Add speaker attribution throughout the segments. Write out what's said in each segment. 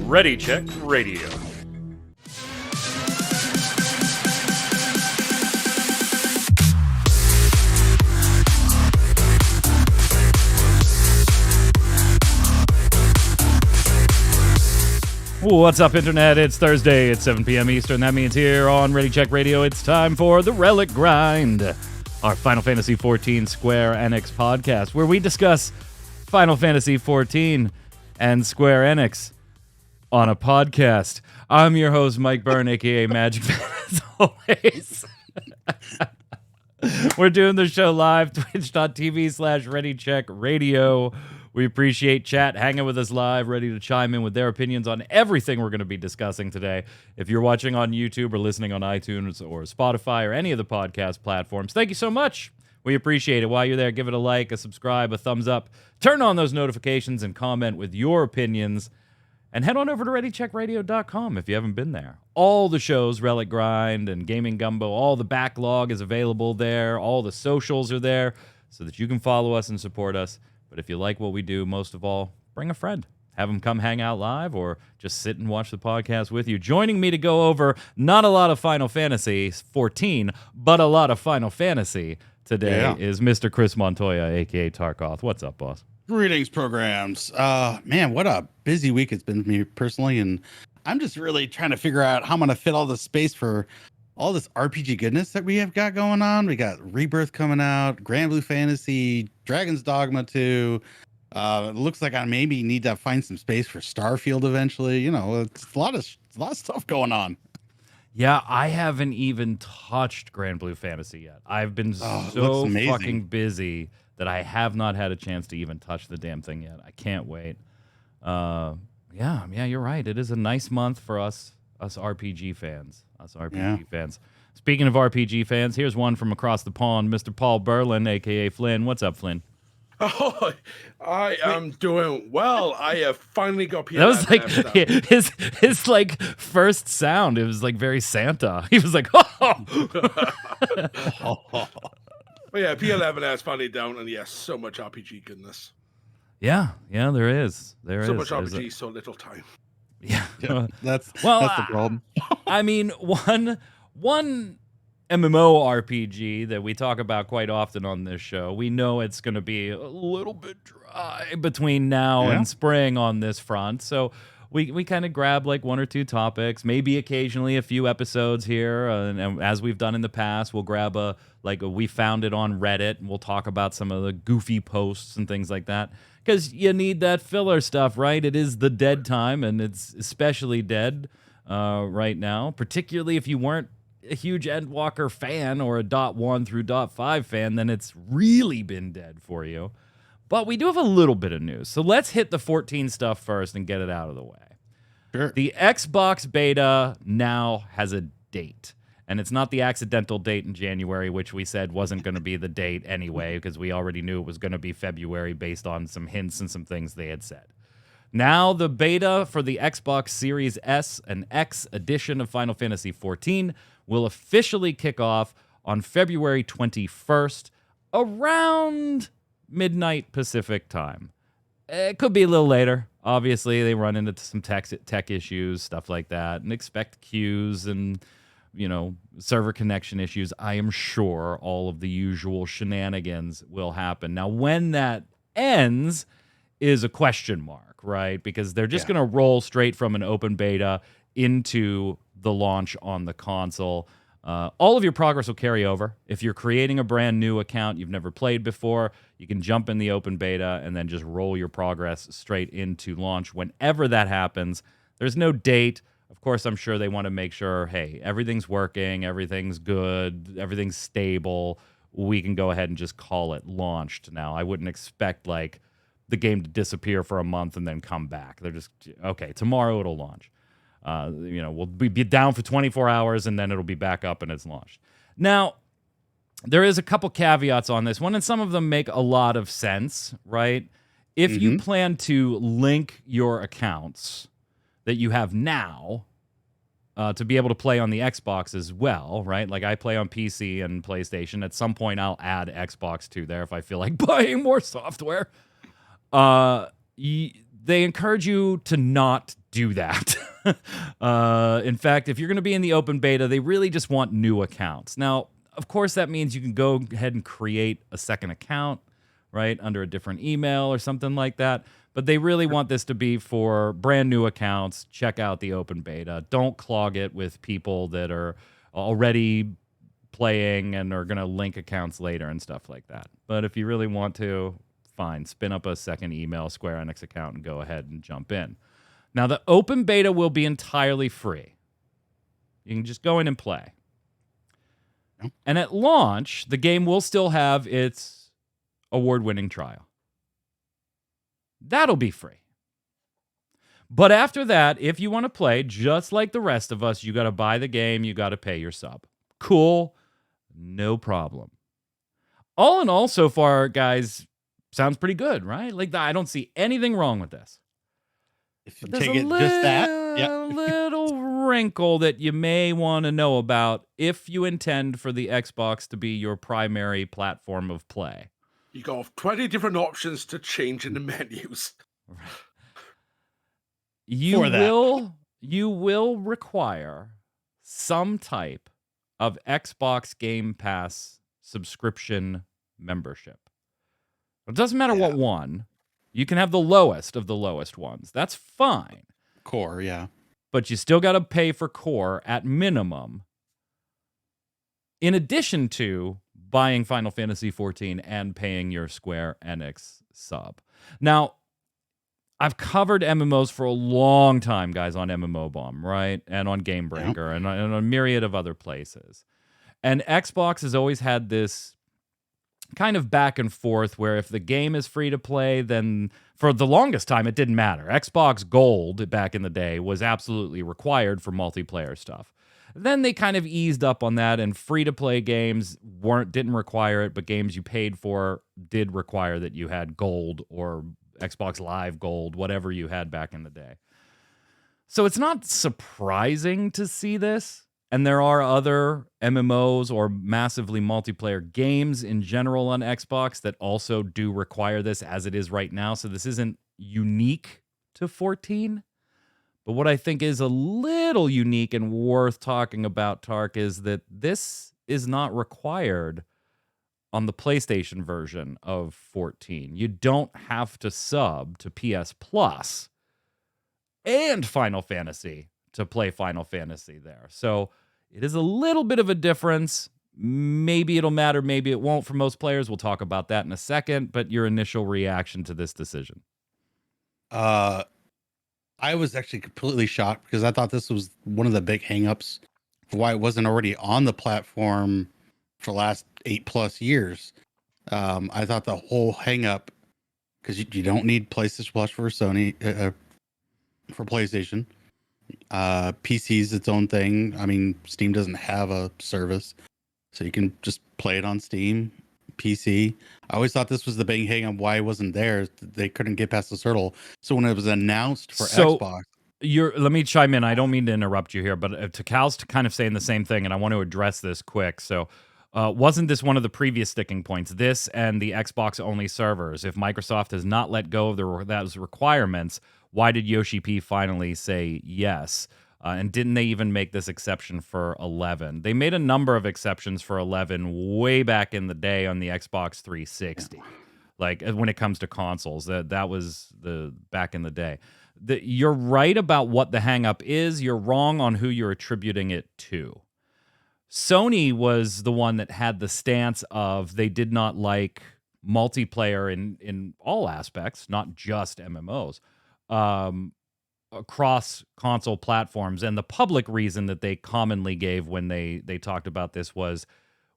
Speaker 1: Ready Check Radio. What's up, Internet? It's Thursday at 7 p.m. Eastern. That means here on Ready Check Radio, it's time for the Relic Grind, our Final Fantasy XIV Square Enix podcast, where we discuss Final Fantasy XIV and Square Enix on a podcast. I'm your host, Mike Byrne, a.k.a. Magic Man, as always. We're doing the show live, twitch.tv/ReadyCheckRadio. We appreciate chat hanging with us live, ready to chime in with their opinions on everything we're going to be discussing today. If you're watching on YouTube or listening on iTunes or Spotify or any of the podcast platforms, thank you so much. We appreciate it. While you're there, give it a like, a subscribe, a thumbs up. Turn on those notifications and comment with your opinions. And head on over to ReadyCheckRadio.com if you haven't been there. All the shows, Relic Grind and Gaming Gumbo, all the backlog is available there. All the socials are there so that you can follow us and support us. But if you like what we do, most of all, bring a friend. Have them come hang out live or just sit and watch the podcast with you. Joining me to go over not a lot of Final Fantasy XIV, but a lot of Final Fantasy today is Mr. Chris Montoya, a.k.a. Tarkoth. What's up, boss?
Speaker 2: Greetings, programs. Man, what a busy week it's been for me personally, and I'm just really trying to figure out how I'm going to fit all the space for all this RPG goodness that we have got going on. We got Rebirth coming out, Grand Blue Fantasy, Dragon's Dogma 2. It looks like I maybe need to find some space for Starfield eventually. You know, it's a lot of stuff going on.
Speaker 1: Yeah, I haven't even touched Grand Blue Fantasy yet. I've been so fucking busy that I have not had a chance to even touch the damn thing yet. I can't wait. Yeah, you're right. It is a nice month for us RPG fans. Fans. Speaking of RPG fans, here's one from across the pond, Mr. Paul Berlin, a.k.a. Flynn. What's up, Flynn?
Speaker 3: Oh, I am doing well. I have finally got PS5.
Speaker 1: That was like his like first sound. It was like very Santa. He was like, oh.
Speaker 3: But yeah, P11 has finally down, and yes, so much RPG goodness.
Speaker 1: Yeah, there is.
Speaker 3: So much RPG, so little time.
Speaker 1: Yeah,
Speaker 2: that's the problem.
Speaker 1: I mean, one MMORPG that we talk about quite often on this show. We know it's going to be a little bit dry between now and spring on this front, so we kind of grab like one or two topics, maybe occasionally a few episodes here, and as we've done in the past, we'll grab we found it on Reddit, and we'll talk about some of the goofy posts and things like that. Because you need that filler stuff, right? It is the dead time, and it's especially dead right now, particularly if you weren't a huge Endwalker fan or a .1 through .5 fan, then it's really been dead for you. But we do have a little bit of news. So let's hit the 14 stuff first and get it out of the way.
Speaker 2: Sure.
Speaker 1: The Xbox beta now has a date. And it's not the accidental date in January, which we said wasn't going to be the date anyway, because we already knew it was going to be February based on some hints and some things they had said. Now the beta for the Xbox Series S and X edition of Final Fantasy XIV will officially kick off on February 21st, around midnight Pacific time. It could be a little later. Obviously, they run into some tech issues, stuff like that, and expect queues and server connection issues. I am sure all of the usual shenanigans will happen. Now, when that ends is a question mark, right? Because they're just going to roll straight from an open beta into the launch on the console. All of your progress will carry over. If you're creating a brand new account you've never played before, you can jump in the open beta and then just roll your progress straight into launch whenever that happens. There's no date. Of course, I'm sure they want to make sure, hey, everything's working, everything's good, everything's stable. We can go ahead and just call it launched now. I wouldn't expect, like, the game to disappear for a month and then come back. They're just, okay, tomorrow it'll launch. We'll be down for 24 hours and then it'll be back up and it's launched. Now, there is a couple caveats on this one, and some of them make a lot of sense, right? If you plan to link your accounts that you have now to be able to play on the Xbox as well, right? Like I play on PC and PlayStation. At some point, I'll add Xbox to there if I feel like buying more software. They encourage you to not do that. In fact, if you're going to be in the open beta, they really just want new accounts. Now, of course, that means you can go ahead and create a second account, right, under a different email or something like that. But they really want this to be for brand new accounts. Check out the open beta. Don't clog it with people that are already playing and are going to link accounts later and stuff like that. But if you really want to, fine. Spin up a second email Square Enix account and go ahead and jump in. Now, the open beta will be entirely free. You can just go in and play. And at launch, the game will still have its award-winning trial. That'll be free. But after that, if you want to play, just like the rest of us, you got to buy the game, you got to pay your sub. Cool. No problem. All in all, so far, guys, sounds pretty good, right? Like, I don't see anything wrong with this.
Speaker 2: If you take it just that,
Speaker 1: a little wrinkle that you may want to know about if you intend for the Xbox to be your primary platform of play.
Speaker 3: You got 20 different options to change in the menus.
Speaker 1: You will require some type of Xbox Game Pass subscription membership. It doesn't matter what one. You can have the lowest of the lowest ones. That's fine.
Speaker 2: Core, yeah.
Speaker 1: But you still got to pay for Core at minimum, in addition to buying Final Fantasy XIV and paying your Square Enix sub. Now, I've covered MMOs for a long time, guys, on MMO Bomb, right? And on Game Breaker and on a myriad of other places. And Xbox has always had this kind of back and forth where if the game is free to play, then for the longest time, it didn't matter. Xbox Gold back in the day was absolutely required for multiplayer stuff. Then they kind of eased up on that, and free-to-play games didn't require it, but games you paid for did require that you had Gold or Xbox Live Gold, whatever you had back in the day. So it's not surprising to see this, and there are other MMOs or massively multiplayer games in general on Xbox that also do require this as it is right now, so this isn't unique to 14. But what I think is a little unique and worth talking about, Tark, is that this is not required on the PlayStation version of 14. You don't have to sub to PS Plus and Final Fantasy to play Final Fantasy there. So it is a little bit of a difference. Maybe it'll matter, maybe it won't for most players. We'll talk about that in a second. But your initial reaction to this decision?
Speaker 2: I was actually completely shocked because I thought this was one of the big hangups for why it wasn't already on the platform for the last 8+ years. I thought the whole hangup, because you don't need PlayStation Plus for Sony, for PlayStation. PC's its own thing. I mean, Steam doesn't have a service, so you can just play it on Steam. PC. I always thought this was the big hang on why it wasn't there. They couldn't get past this hurdle. So when it was announced for Xbox,
Speaker 1: let me chime in. I don't mean to interrupt you here, but to Cal's kind of saying the same thing, and I want to address this quick. So wasn't this one of the previous sticking points? This and the Xbox only servers. If Microsoft has not let go of those requirements, why did Yoshi P finally say yes? And didn't they even make this exception for 11? They made a number of exceptions for 11 way back in the day on the Xbox 360. Like when it comes to consoles, that was the back in the day. You're right about what the hang-up is. You're wrong on who you're attributing it to. Sony was the one that had the stance of they did not like multiplayer in all aspects, not just MMOs. Across console platforms, and the public reason that they commonly gave when they talked about this was,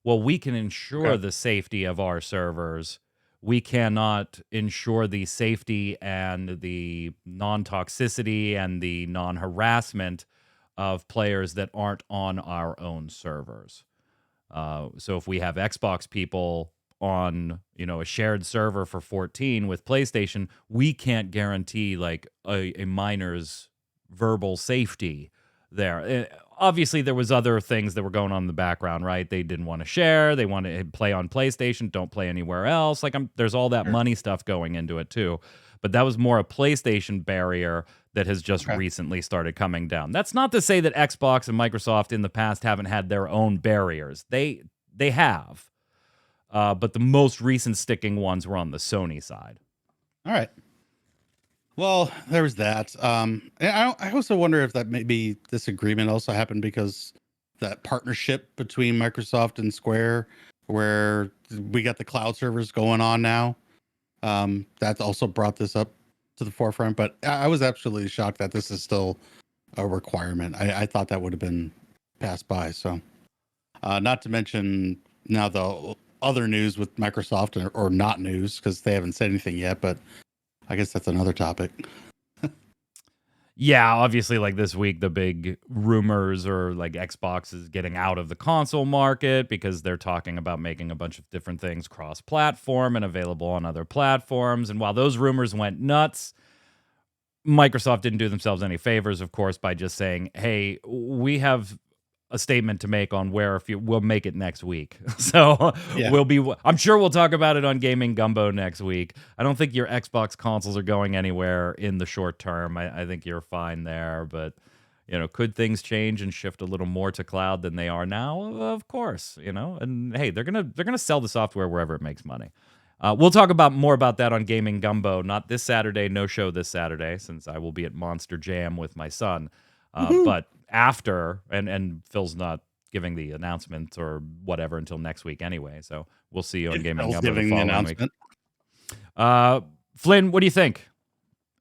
Speaker 1: well, we can ensure the safety of our servers. We cannot ensure the safety and the non-toxicity and the non-harassment of players that aren't on our own servers. So if we have Xbox people on, a shared server for 14 with PlayStation, we can't guarantee like a minor's verbal safety there. obviously there was other things that were going on in the background, right? They didn't want to share. They wanted to play on PlayStation, don't play anywhere else. Like there's all that money stuff going into it too. But that was more a PlayStation barrier that has just recently started coming down. That's not to say that Xbox and Microsoft in the past haven't had their own barriers. They have. But the most recent sticking ones were on the Sony side.
Speaker 2: All right. Well, there was that. And I also wonder if that maybe this agreement also happened because that partnership between Microsoft and Square, where we got the cloud servers going on now, that's also brought this up to the forefront. But I was absolutely shocked that this is still a requirement. I thought that would have been passed by. So, not to mention now the other news with Microsoft, or not news because they haven't said anything yet, but I guess that's another topic.
Speaker 1: Yeah, obviously, like this week, the big rumors are like Xbox is getting out of the console market because they're talking about making a bunch of different things cross-platform and available on other platforms. And while those rumors went nuts, Microsoft didn't do themselves any favors, of course, by just saying, hey, we have a statement to make on where we'll make it next week. So I'm sure we'll talk about it on Gaming Gumbo next week. I don't think your Xbox consoles are going anywhere in the short term. I think you're fine there, but could things change and shift a little more to cloud than they are now? Of course, and hey, they're gonna sell the software wherever it makes money. We'll talk more about that on Gaming Gumbo, not this Saturday, no show this Saturday, since I will be at Monster Jam with my son. But after, and Phil's not giving the announcement or whatever until next week anyway, so we'll see you on Gaming Gumbo the following week. Flynn, what do you think?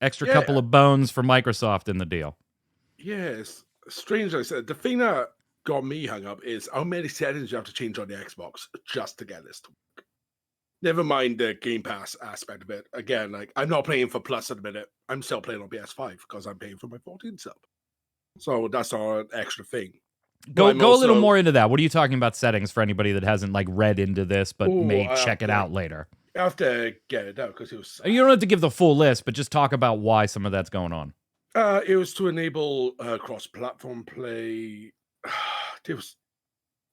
Speaker 1: Extra couple of bones for Microsoft in the deal.
Speaker 3: Yes, strange. I said the thing that got me hung up is how many settings you have to change on the Xbox just to get this to work. Never mind the Game Pass aspect of it. Again, like I'm not playing for Plus at the minute. I'm still playing on PS5 because I'm paying for my 14 sub. So that's all an extra thing.
Speaker 1: Go a little more into that. What are you talking about settings for anybody that hasn't like read into this but may check it out later?
Speaker 3: I have to get it out because it was.
Speaker 1: You don't have to give the full list, but just talk about why some of that's going on.
Speaker 3: It was to enable cross-platform play.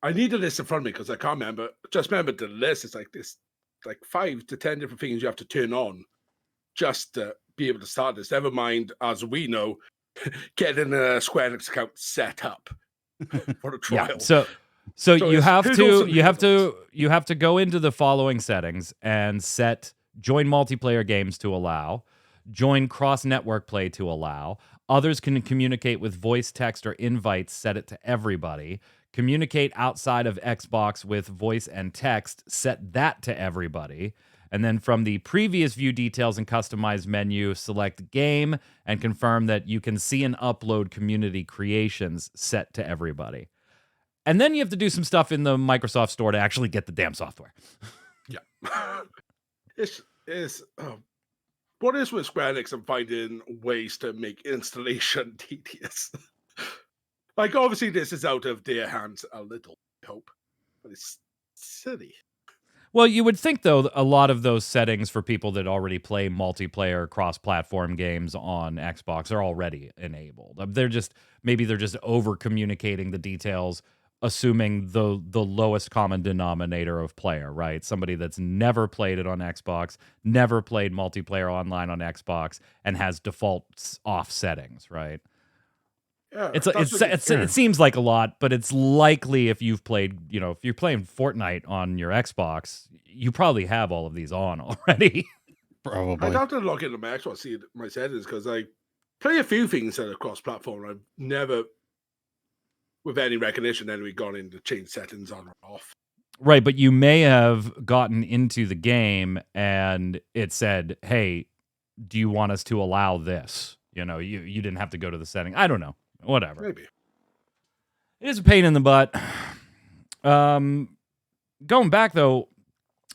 Speaker 3: I need the list in front of me because I can't remember. Just remember the list is like this, like 5 to 10 different things you have to turn on just to be able to start this. Never mind, as we know, getting a Square Enix account set up for a trial.
Speaker 1: Yeah, so you have to go into the following settings and set join multiplayer games to allow, join cross-network play to allow. Others can communicate with voice, text, or invites, set it to everybody. Communicate outside of Xbox with voice and text, set that to everybody. And then from the previous view details and customized menu, select game and confirm that you can see and upload community creations, set to everybody. And then you have to do some stuff in the Microsoft Store to actually get the damn software.
Speaker 3: Yeah. What is with Square Enix and finding ways to make installation tedious? Like, obviously, this is out of their hands a little, I hope. But it's silly.
Speaker 1: Well, you would think, though, a lot of those settings for people that already play multiplayer cross-platform games on Xbox are already enabled. They're just over-communicating the details, assuming the lowest common denominator of player, right? Somebody that's never played it on Xbox, never played multiplayer online on Xbox, and has default off settings, right?
Speaker 3: Yeah,
Speaker 1: it seems like a lot, but it's likely if you've played, if you're playing Fortnite on your Xbox, you probably have all of these on already.
Speaker 2: Probably.
Speaker 3: I'd have to log into my Xbox, see my settings, because I play a few things that are cross-platform. I've never, with any recognition, anyway, gone in to change settings on or off.
Speaker 1: Right, but you may have gotten into the game and it said, hey, do you want us to allow this? You didn't have to go to the setting. I don't know. Whatever.
Speaker 3: Maybe.
Speaker 1: It is a pain in the butt. Going back, though,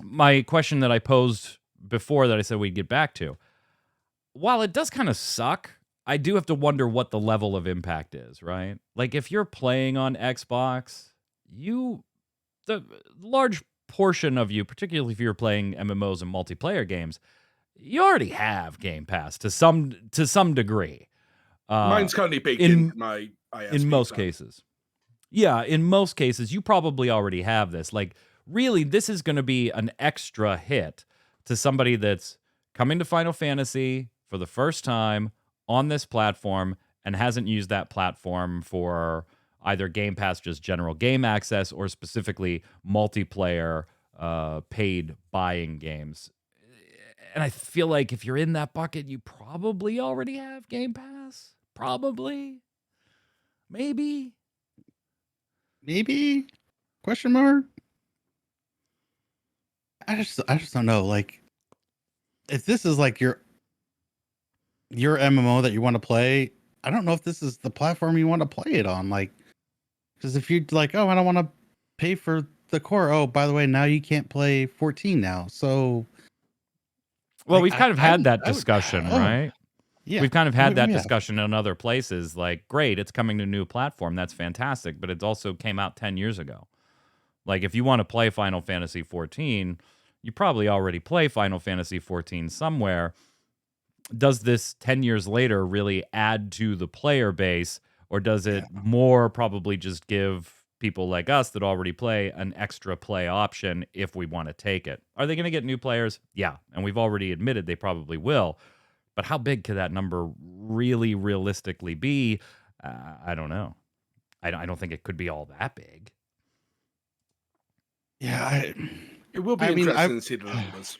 Speaker 1: my question that I posed before that I said we'd get back to, while it does kind of suck, I do have to wonder what the level of impact is, right? Like, if you're playing on Xbox, the large portion of you, particularly if you're playing MMOs and multiplayer games, you already have Game Pass to some degree.
Speaker 3: Mine's currently baked in my ISP
Speaker 1: in most
Speaker 3: plan.
Speaker 1: cases. Yeah, in most cases, you probably already have this. Like, really, this is going to be an extra hit to somebody that's coming to Final Fantasy for the first time on this platform and hasn't used that platform for either Game Pass, just general game access, or specifically multiplayer paid buying games. And I feel like if you're in that bucket, you probably already have Game Pass. Probably. Maybe.
Speaker 2: Maybe? Question mark? I just don't know. Like, if this is like your MMO that you want to play, I don't know if this is the platform you want to play it on. Like, because if you're like, oh, I don't want to pay for the core. Oh, by the way, now you can't play 14 now. So,
Speaker 1: Well,
Speaker 2: like,
Speaker 1: we've kind of had that
Speaker 2: I would-
Speaker 1: discussion,
Speaker 2: oh,
Speaker 1: right?
Speaker 2: Yeah,
Speaker 1: We've kind of had that
Speaker 2: yeah.
Speaker 1: discussion in other places. Like, great, it's coming to a new platform. That's fantastic. But it also came out 10 years ago. Like, if you want to play Final Fantasy XIV, you probably already play Final Fantasy XIV somewhere. Does this 10 years later really add to the player base, or does it more probably just give people like us that already play an extra play option if we want to take it? Are they going to get new players? Yeah, and we've already admitted they probably will. But how big could that number really realistically be? I don't know. I don't think it could be all that big.
Speaker 2: Yeah,
Speaker 3: It will be
Speaker 2: I mean,
Speaker 3: interesting to see the numbers.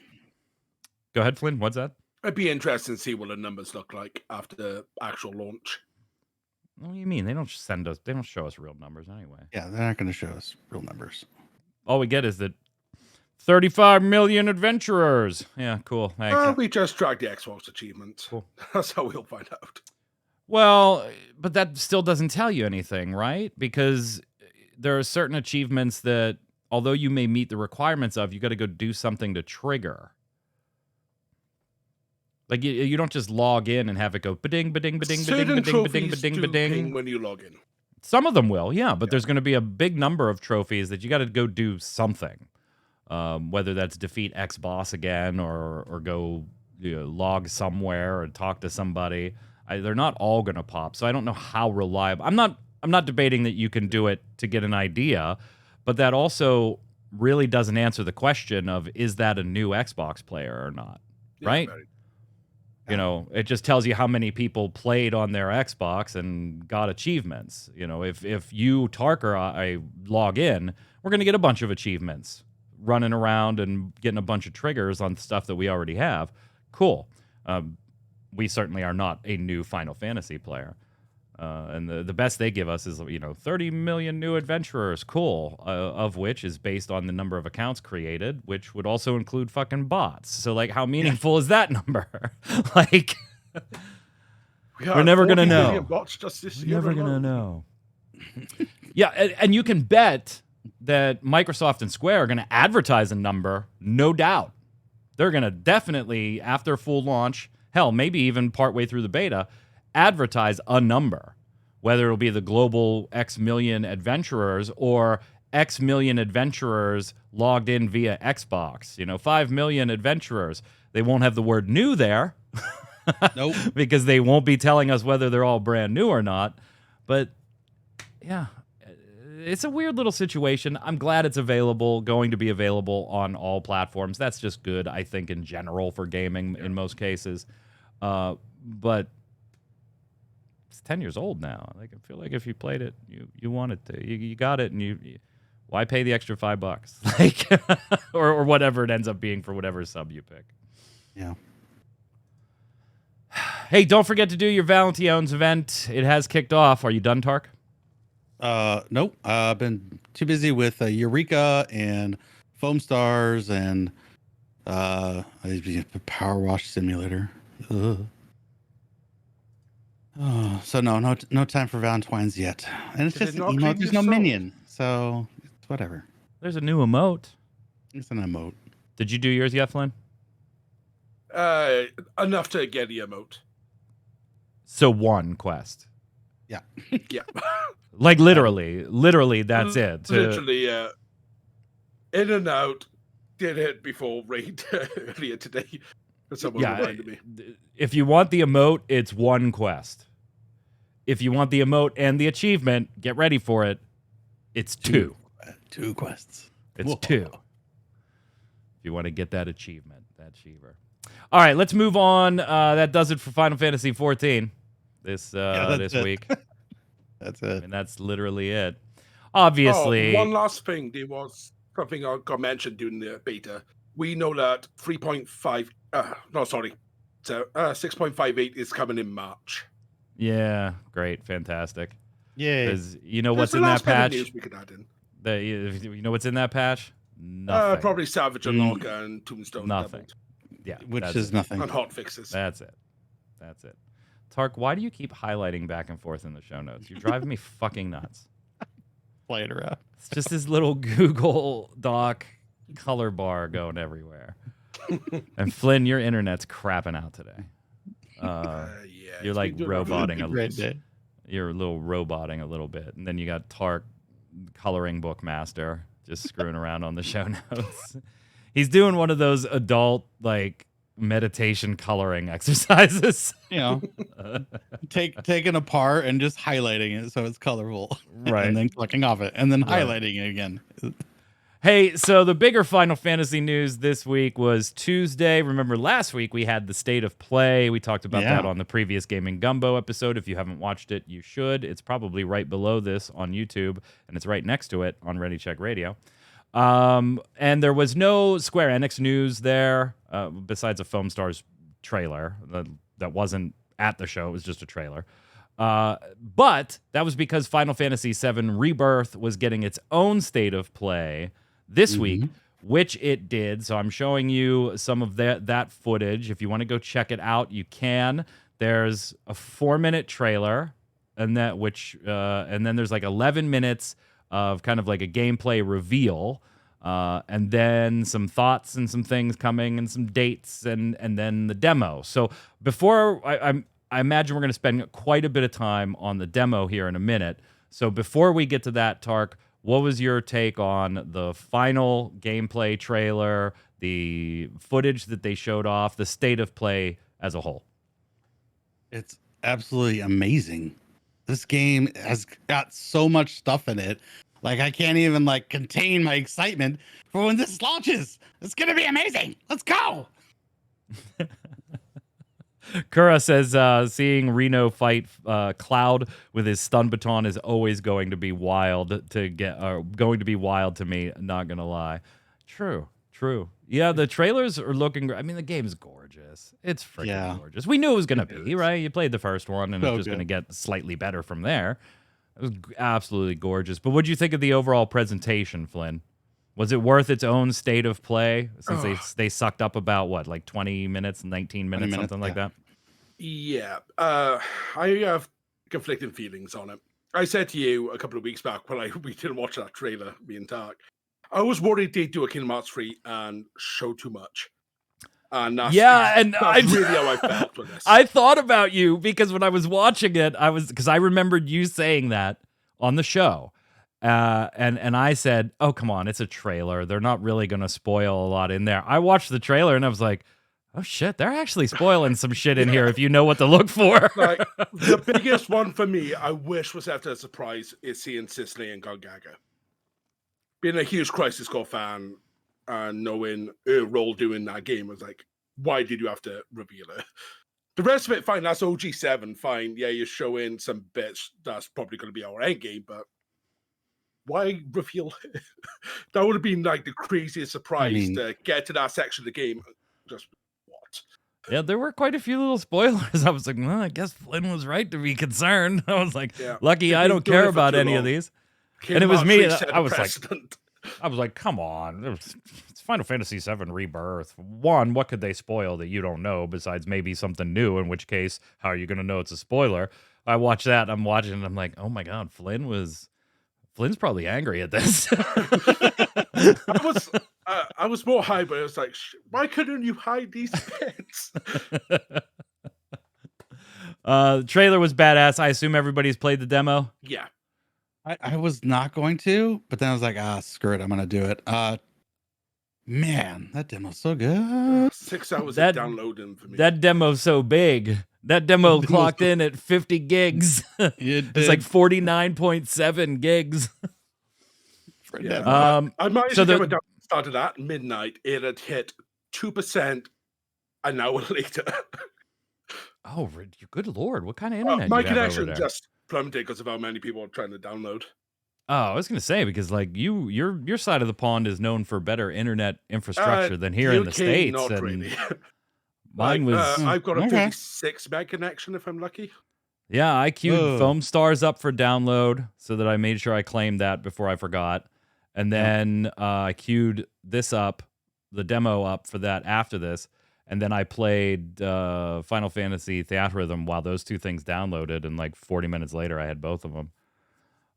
Speaker 1: Go ahead, Flynn. What's that?
Speaker 3: It'd be interesting to see what the numbers look like after the actual launch.
Speaker 1: What do you mean? They don't send us. They don't show us real numbers anyway.
Speaker 2: yeah, they're not going to show us real numbers.
Speaker 1: All we get is that 35 million adventurers. Yeah, cool. Thanks.
Speaker 3: We just track the Xbox achievements.
Speaker 1: Cool.
Speaker 3: That's how we'll find out.
Speaker 1: Well, but that still doesn't tell you anything, right? Because there are certain achievements that, although you may meet the requirements of, you got to go do something to trigger. Like, you don't just log in and have it go ba-ding, ba-ding, ba-ding, ba-ding, ba-ding, ba-ding, ba-ding, ba-ding.
Speaker 3: When you log in.
Speaker 1: Some of them will, yeah, but there's going to be a big number of trophies that you got to go do something. Whether that's defeat X boss again, or go log somewhere or talk to somebody. They're not all going to pop, so I don't know how reliable. I'm not debating that you can do it to get an idea, but that also really doesn't answer the question of, is that a new Xbox player or not, right? You know, it just tells you how many people played on their Xbox and got achievements. You know, if you, Tark, or I log in, we're going to get a bunch of achievements, running around and getting a bunch of triggers on stuff that we already have. Cool. We certainly are not a new Final Fantasy player. And the best they give us is, 30 million new adventurers. Cool. Of which is based on the number of accounts created, which would also include fucking bots. So, like, how meaningful is that number? Like, we're never going to know.
Speaker 3: Bots just this
Speaker 1: We're
Speaker 3: year
Speaker 1: never going to
Speaker 3: alone.
Speaker 1: know. Yeah, and you can bet that Microsoft and Square are going to advertise a number, no doubt. They're going to definitely, after full launch, hell, maybe even partway through the beta, advertise a number, whether it'll be the global X million adventurers or X million adventurers logged in via Xbox. 5 million adventurers. They won't have the word new there.
Speaker 2: Nope.
Speaker 1: Because they won't be telling us whether they're all brand new or not. But yeah, it's a weird little situation. I'm glad it's going to be available on all platforms. That's just good, I think, in general for gaming in most cases. But it's 10 years old now. Like, I feel like if you played it, you wanted to. You got it, and you why pay the extra $5? Like, or whatever it ends up being for whatever sub you pick.
Speaker 2: Yeah.
Speaker 1: Hey, don't forget to do your Valentine's event. It has kicked off. Are you done, Tark?
Speaker 2: Nope. I've been too busy with Eureka and Foamstars and Power Wash Simulator. Ugh. Oh, so no time for Valentine's yet. And it's
Speaker 3: Did
Speaker 2: just
Speaker 3: it
Speaker 2: an
Speaker 3: not
Speaker 2: emote.
Speaker 3: clean
Speaker 2: There's
Speaker 3: your
Speaker 2: no
Speaker 3: soul?
Speaker 2: minion, so it's whatever.
Speaker 1: There's a new emote.
Speaker 2: It's an emote.
Speaker 1: Did you do yours yet, Flynn?
Speaker 3: Enough to get the emote.
Speaker 1: So one quest.
Speaker 2: Yeah.
Speaker 3: Yeah.
Speaker 1: Like literally that's it.
Speaker 3: Literally, in and out. Did it before raid earlier today. Someone reminded me.
Speaker 1: If you want the emote, it's one quest. If you want the emote and the achievement, get ready for it. It's 2.
Speaker 2: 2 quests.
Speaker 1: It's
Speaker 2: Whoa.
Speaker 1: 2. If you want to get that achievement, that Cheever. All right, let's move on. That does it for Final Fantasy XIV this week.
Speaker 2: That's it.
Speaker 1: And that's literally it. Obviously.
Speaker 3: Oh, one last thing. There was something I got mentioned during the beta. We know that 6.58 is coming in March.
Speaker 1: Yeah, great, fantastic.
Speaker 2: Yeah.
Speaker 1: Because you know
Speaker 3: That's
Speaker 1: what's in that patch?
Speaker 3: news we could add in.
Speaker 1: You know what's in that patch? Nothing.
Speaker 3: Probably Savage Unlock and Tombstone.
Speaker 1: Nothing.
Speaker 3: Doubled.
Speaker 1: Yeah,
Speaker 2: Which is nothing.
Speaker 3: And hot fixes.
Speaker 1: That's it. Tark, why do you keep highlighting back and forth in the show notes? You're driving me fucking nuts.
Speaker 2: Play it around.
Speaker 1: It's just this little Google Doc color bar going everywhere. And Flynn, your internet's crapping out today. You're like roboting a little. You're a little roboting a little bit, and then you got Tark, coloring book master, just screwing around on the show notes. He's doing one of those adult meditation coloring exercises.
Speaker 2: You know, taking apart and just highlighting it so it's colorful,
Speaker 1: right?
Speaker 2: And then clicking off it, and then highlighting it again.
Speaker 1: Hey, so the bigger Final Fantasy news this week was Tuesday. Remember last week we had the State of Play. We talked about that on the previous Gaming Gumbo episode. If you haven't watched it, you should. It's probably right below this on YouTube, and it's right next to it on Ready Check Radio. And there was no Square Enix news there, besides a Foamstars trailer that wasn't at the show. It was just a trailer. But that was because Final Fantasy VII Rebirth was getting its own State of Play this week, which it did. So I'm showing you some of that footage. If you want to go check it out, you can. There's a 4-minute trailer, and then there's 11 minutes of kind of like a gameplay reveal, and then some thoughts and some things coming and some dates, and then the demo. So before I imagine we're going to spend quite a bit of time on the demo here in a minute. So before we get to that, Tark, what was your take on the final gameplay trailer, the footage that they showed off, the State of Play as a whole?
Speaker 2: It's absolutely amazing. This game has got so much stuff in it. I can't even contain my excitement for when this launches. It's going to be amazing. Let's go.
Speaker 1: Kura says seeing Reno fight Cloud with his stun baton is always going to be wild to me, not gonna lie. True. Yeah, the trailers are looking great. I mean, the game's gorgeous. It's freaking gorgeous. We knew it was gonna be, right? You played the first one and it's just gonna get slightly better from there. It was absolutely gorgeous. But what'd you think of the overall presentation, Flynn? Was it worth its own State of Play since they sucked up about 20 minutes, 19 minutes, something like that?
Speaker 3: Yeah. I have conflicting feelings on it. I said to you a couple of weeks back when we didn't watch that trailer, me and Tak, I was worried they'd do a Kingdom Hearts 3 and show too much. And that's really how I felt with this.
Speaker 1: I thought about you because when I was watching it, because I remembered you saying that on the show. And I said, oh, come on, it's a trailer. They're not really going to spoil a lot in there. I watched the trailer and I was like, oh, shit, they're actually spoiling some shit in here if you know what to look for.
Speaker 3: The biggest one for me, I wish was after a surprise, is seeing Cicely and Gongaga. Being a huge Crisis Core fan and knowing her role doing that game, was like, why did you have to reveal it? The rest of it, fine. That's OG7, fine. Yeah, you're showing some bits. That's probably going to be our end game, but why reveal it? That would have been the craziest surprise to get to that section of the game. Just what?
Speaker 1: Yeah, there were quite a few little spoilers. I was like, well, I guess Flynn was right to be concerned. I was like, lucky I don't care about any of these. And it was me. I was like, come on. It's Final Fantasy VII Rebirth. One, what could they spoil that you don't know besides maybe something new, in which case, how are you going to know it's a spoiler? I watch that. I'm watching and I'm like, oh my God, Flynn's probably angry at this.
Speaker 3: I was more high, but I was like, why couldn't you hide these bits?
Speaker 1: The trailer was badass. I assume everybody's played the demo?
Speaker 3: Yeah.
Speaker 2: I was not going to, but then I was like, screw it. I'm going to do it. Man, that demo's so good.
Speaker 3: 6 hours of downloading for me.
Speaker 1: That demo's so big. That demo clocked in at 50 gigs. It's like 49.7 gigs.
Speaker 2: For a
Speaker 3: Yeah.
Speaker 2: demo.
Speaker 3: I managed
Speaker 1: so
Speaker 3: to get
Speaker 1: the-
Speaker 3: my download started at midnight. It had hit 2% an hour later.
Speaker 1: Oh, good lord! What kind of internet
Speaker 3: My
Speaker 1: you have over
Speaker 3: connection
Speaker 1: there?
Speaker 3: just plummeted because of how many people are trying to download.
Speaker 1: Oh, I was gonna say because like your side of the pond is known for better internet infrastructure than here in the
Speaker 3: UK,
Speaker 1: states,
Speaker 3: not
Speaker 1: and
Speaker 3: really.
Speaker 1: mine
Speaker 3: Like,
Speaker 1: was
Speaker 3: I've got a
Speaker 2: Okay.
Speaker 3: 36 meg connection if I'm lucky.
Speaker 1: yeah. I queued
Speaker 2: Whoa.
Speaker 1: Foamstars up for download so that I made sure I claimed that before I forgot, and then I queued this up, the demo up for that after this, and then I played Final Fantasy Theatrhythm while those two things downloaded, and like 40 minutes later I had both of them.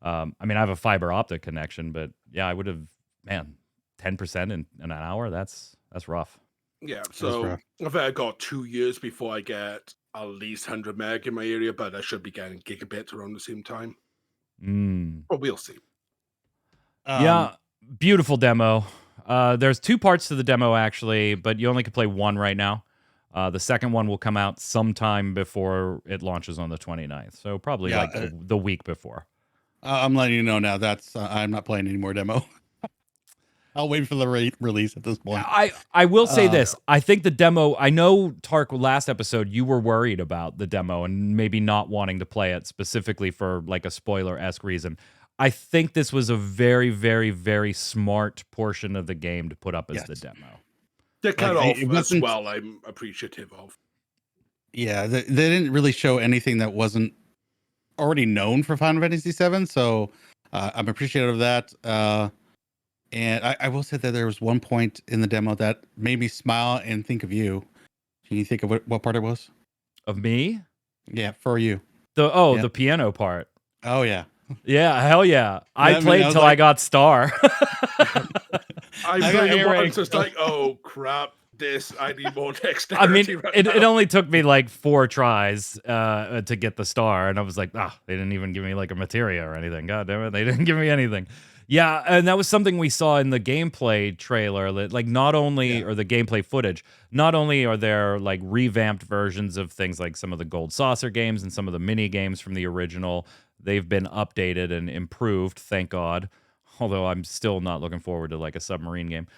Speaker 1: I mean, I have a fiber optic connection, but yeah, I would have, man, 10% in an hour. That's rough.
Speaker 3: Yeah,
Speaker 2: That's
Speaker 3: so
Speaker 2: rough.
Speaker 3: I've got 2 years before I get at least 100 meg in my area, but I should be getting gigabits around the same time. But we'll see.
Speaker 1: Yeah, beautiful demo. There's two parts to the demo actually, but you only can play one right now. The second one will come out sometime before it launches on the 29th, so probably
Speaker 2: Yeah,
Speaker 1: like the week before.
Speaker 2: I'm letting you know now. That's I'm not playing any more demo. I'll wait for the release at this point.
Speaker 1: I will say this. I think the demo, I know, Tark, last episode, you were worried about the demo and maybe not wanting to play it specifically for like a spoiler-esque reason. I think this was a very, very, very smart portion of the game to put up as the demo.
Speaker 3: The cut
Speaker 2: Like,
Speaker 3: off
Speaker 2: it
Speaker 3: as
Speaker 2: wasn't-
Speaker 3: well, I'm appreciative of.
Speaker 2: Yeah, they didn't really show anything that wasn't already known for Final Fantasy VII, so I'm appreciative of that. And I will say that there was one point in the demo that made me smile and think of you. Can you think of what part it was?
Speaker 1: Of me?
Speaker 2: Yeah, for you.
Speaker 1: The piano part.
Speaker 2: Oh yeah.
Speaker 1: Yeah, hell yeah. I
Speaker 2: mean,
Speaker 1: played
Speaker 2: I was
Speaker 1: till I got Star.
Speaker 3: I
Speaker 2: got
Speaker 3: played it
Speaker 2: Eric.
Speaker 3: once, it's like, oh crap, I need more
Speaker 1: I
Speaker 3: dexterity
Speaker 1: mean,
Speaker 3: right
Speaker 1: it
Speaker 3: now.
Speaker 1: only took me like 4 tries to get the star, and I was like, they didn't even give me like a materia or anything. God damn it, they didn't give me anything. Yeah, and that was something we saw in the gameplay trailer. That like not only or the gameplay footage, not only are there like revamped versions of things like some of the Gold Saucer games and some of the mini games from the original, they've been updated and improved, thank God. Although I'm still not looking forward to like a submarine game.